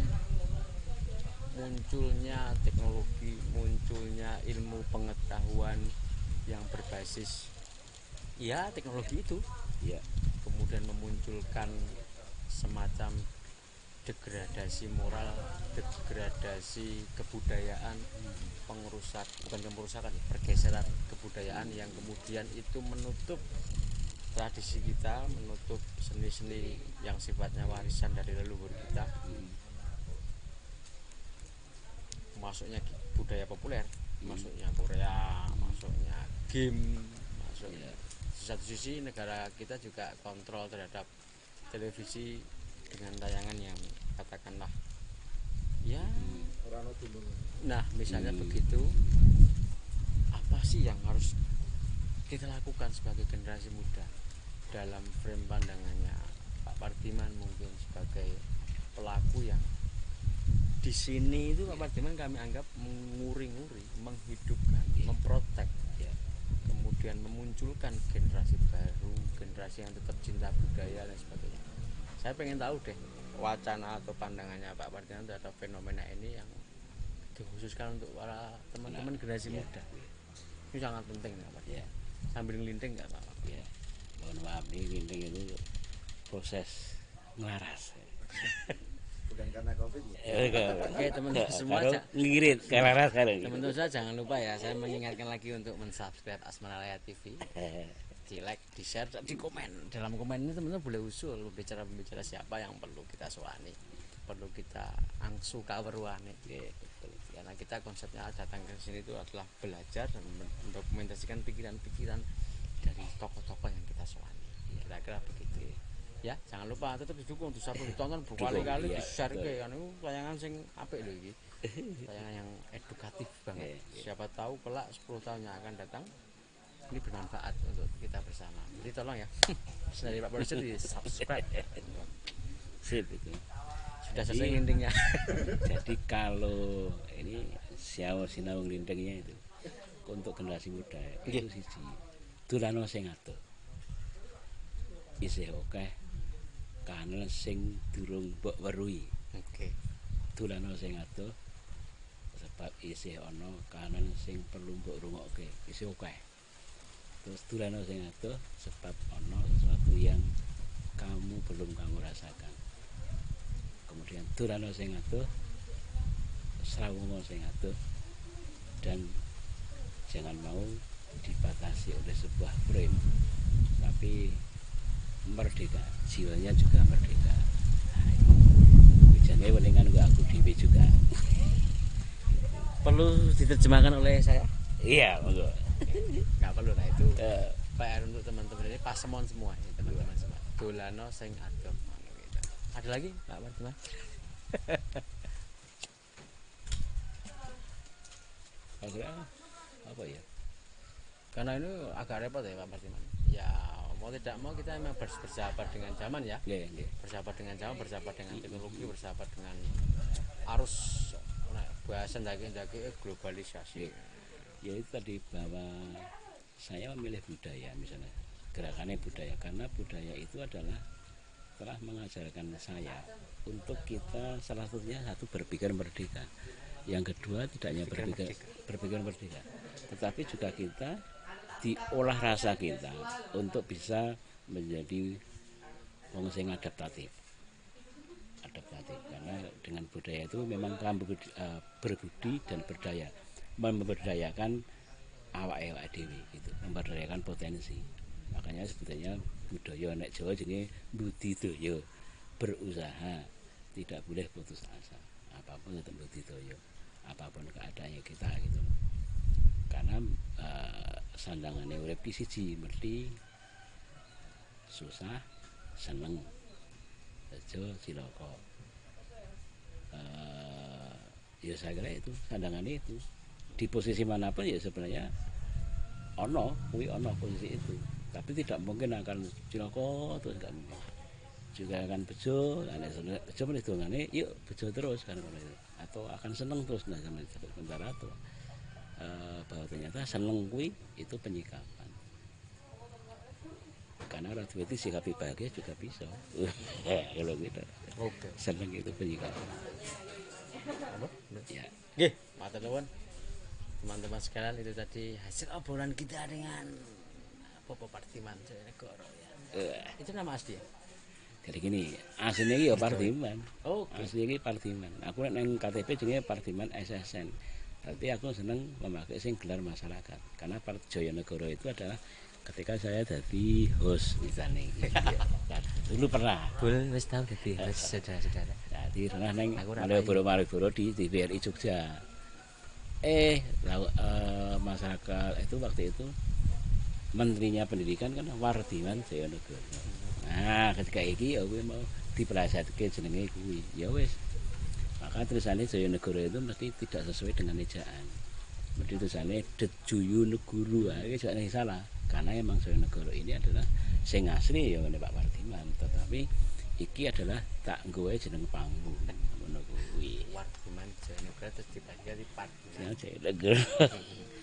munculnya teknologi, munculnya ilmu pengetahuan yang berbasis ya teknologi itu, Ya. kemudian memunculkan semacam degradasi moral, degradasi kebudayaan, pergeseran kebudayaan yang kemudian itu menutup tradisi kita, menutup seni-seni yang sifatnya warisan dari leluhur kita. Masuknya budaya populer, masuknya Korea, masuknya game, masuknya. Di satu sisi negara kita juga kontrol terhadap televisi dengan tayangan yang katakanlah ya, nah misalnya begitu. Apa sih yang harus kita lakukan sebagai generasi muda dalam frame pandangannya Pak Pardiman, mungkin sebagai pelaku yang di sini itu Pak Pardiman kami anggap menguri-nguri, menghidupkan, memprotek, ya. Kemudian memunculkan generasi baru, generasi yang tetap cinta budaya dan sebagainya. Saya pengen tahu deh wacana atau pandangannya Pak Pardiman terhadap fenomena ini yang dikhususkan untuk para teman-teman generasi muda. Ini sangat penting ya Pak. Ya. Sambil ngelinting nggak Pak? Ya. Mohon maaf nih, linting itu proses ngelaras. Bukan karena COVID ya? Oke teman-teman semua, ngirit ngelaras sekarang. teman-teman semua jangan lupa ya, saya mengingatkan lagi untuk mensubscribe Asmanalaya TV, di like, di share, di komen. Dalam komen ini teman-teman boleh usul pembicara-pembicara siapa yang perlu kita soani, perlu kita angsu kawerwane. Karena kita konsepnya datang ke sini itu adalah belajar dan mendokumentasikan pikiran-pikiran dari tokoh-tokoh yang kita soani. Kira-kira begitu. Ya, jangan lupa tetap didukung, ditonton berkali-kali, iya, di-share betul. ke anu tayangan sing apik lho iki. Tayangan yang edukatif banget. Siapa tahu kelak 10 tahun yang akan datang ini bermanfaat untuk kita bersama. Jadi tolong ya. Dari Pak Produser di subscribe. Sip itu. Sudah selesai ngintingnya. Jadi kalau ini Siau Sinau Nglindengnya itu untuk generasi muda itu siji. Durano sing adoh. Isih akeh kanel sing durung mbok weruhi. Oke. Durano sing adoh sebab isih ana kanel sing perlu mbok rungokke. Isih akeh. Terus durano sing adoh sebab ana sesuatu yang kamu belum kamu rasakan. Kemudian durano sing adoh, srawunga sing adoh, dan jangan mau dibatasi oleh sebuah frame, tapi merdeka, jiwanya juga merdeka. Hujannya welingan aku dewe juga. Perlu diterjemahkan oleh saya? Iya, monggo. Nggak perlu lah itu. PR untuk teman-teman ini pasemon semua ya, teman-teman semua. Dolano sing adoh. Gitu. Ada lagi Pak Martiman? Apa ya? Karena ini agak repot ya Pak Martiman. Ya mau tidak mau kita memang bersahabat dengan zaman ya. Nggih. Bersahabat dengan zaman, bersahabat dengan teknologi, bersahabat dengan arus bahasan daki globalisasi. Ya itu tadi bahwa saya memilih budaya misalnya, gerakannya budaya, karena budaya itu adalah telah mengajarkan saya untuk kita salah satunya satu berpikir merdeka, yang kedua tidak hanya berpikir merdeka, tetapi juga kita diolah rasa kita untuk bisa menjadi wong sing adaptatif, karena dengan budaya itu memang kamu berbudi dan berdaya, memberdayakan awak dewi gitu, memberdayakan potensi. Makanya sebetulnya budaya nek Jawa jenenge budidaya, berusaha, tidak boleh putus asa, apapun tetap budidaya, apapun keadaannya kita gitu. Karena sandangannya urip ki siji mesti susah, seneng, bejo, cilaka. Ya saya kira itu sandangannya itu di posisi manapun ya sebenarnya ono posisi itu, tapi tidak mungkin akan cilaka terus, nggak mungkin juga akan bejo, bejo menitungane yuk bejo terus kan, atau akan seneng terus. Nah sementara tuh bahwa ternyata seneng kuwi itu penyikapan, karena orang tua itu sikapi bahagia juga bisa. Kalau gitu seneng itu penyikapan ya. Nggih, matur nuwun. Teman-teman sekalian, itu tadi hasil obrolan kita dengan Bapak Partiman Joyonegoro ya. Itu nama asli ya? Jadi gini, aslinya ini ya Partiman. Oke. Aslinya ini Partiman. Aku neng KTP jenenge Partiman SSN. Tapi aku seneng memakai sing gelar masyarakat. Karena Joyonegoro itu adalah ketika saya jadi host misalnya. Dulu pernah. Boleh wis tahu jadi host saudara-saudara. Jadi pernah neng Malioboro di TVRI Jogja. Masyarakat itu waktu itu menterinya pendidikan kan Wardiman Joyonegoro. Nah ketika iki aku mau dipelesetke jenenge kuwi ya wis, maka tulisannya Joyonegoro itu mesti tidak sesuai dengan ejaan, mesti tulisannya Dejuyunegoro. Ini jangan salah, karena emang Joyonegoro ini adalah sing asli ya Pak Wardiman, tetapi iki adalah tak nggowe jeneng panggung ngono kuwi. Wardiman Joyonegoro terus dibagi di Pardiman Joyonegoro.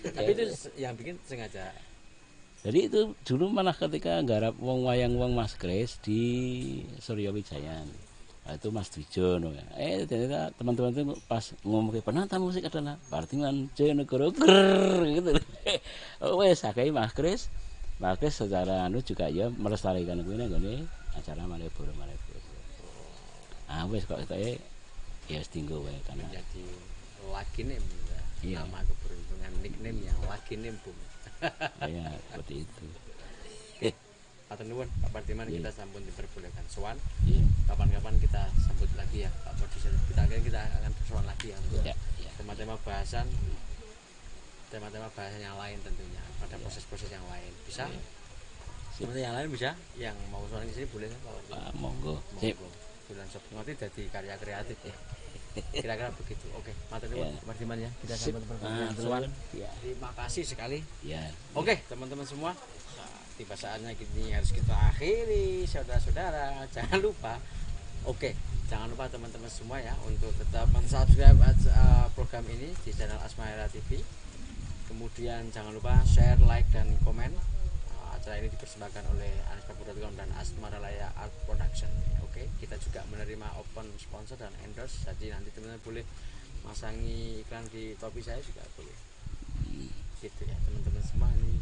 Tapi itu yang bikin sengaja. Jadi itu dulu malah ketika nggarap wong wayang wong Mas Kris di Surya Wijayan. Nah, itu Mas Dwijo no. Ternyata teman-teman itu pas ngomong ke penata musik adalah Pardiman Joyonegoro gitu. Wes sakai Mas Kris secara anu juga ya melestarikan kuwi nang ngene acara Malioboro. Ah wes kok ketoke ya wis dinggo wae kan. Jadi lagi nih Iya. nama keberuntungan nickname yang lagi nih Bu. Ya seperti itu. Matur nuwun Pak Pardiman, kita sambut diperbolehkan sowan. Iya. Kapan-kapan kita sambut lagi ya Pak Produser. Kita akan sowan lagi ya untuk Ya. tema-tema bahasan yang lain tentunya, pada proses-proses yang lain. Bisa Sebenarnya yang lain bisa, yang mau soal di sini boleh kan kalau Monggo. Sip. bulan Sob ngerti jadi karya kreatif ya. Kira-kira begitu. Oke, matur nuwun Ya. Mas Diman ya. Kita Sip. sampai Ah, berkenan. ya. Terima kasih sekali. Ya. Oke, teman-teman semua. Nah, tiba saatnya ini harus kita akhiri, saudara-saudara. Jangan lupa. Oke, jangan lupa teman-teman semua ya untuk tetap mensubscribe program ini di channel Asmaera TV. Kemudian jangan lupa share, like, dan komen. Acara ini dipersembahkan oleh anispapu.com dan Asmaralaya Art Production. Oke, kita juga menerima open sponsor dan endorse. Jadi nanti teman-teman boleh masangi iklan di topi saya juga boleh. Gitu ya teman-teman semua, ini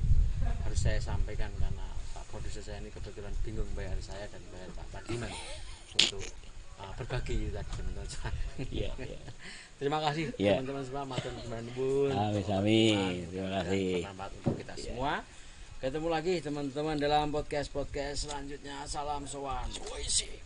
harus saya sampaikan karena Pak produser saya ini kebetulan bingung bayar saya dan bayar Pak Padiman untuk berbagi tadi teman-teman semua. Iya, iya. Terima kasih Ya. teman-teman semua, matur nuwun. Amin. Terima kasih. Bermanfaat untuk kita semua. Ketemu lagi teman-teman dalam podcast selanjutnya. Salam sowan. Woi sih.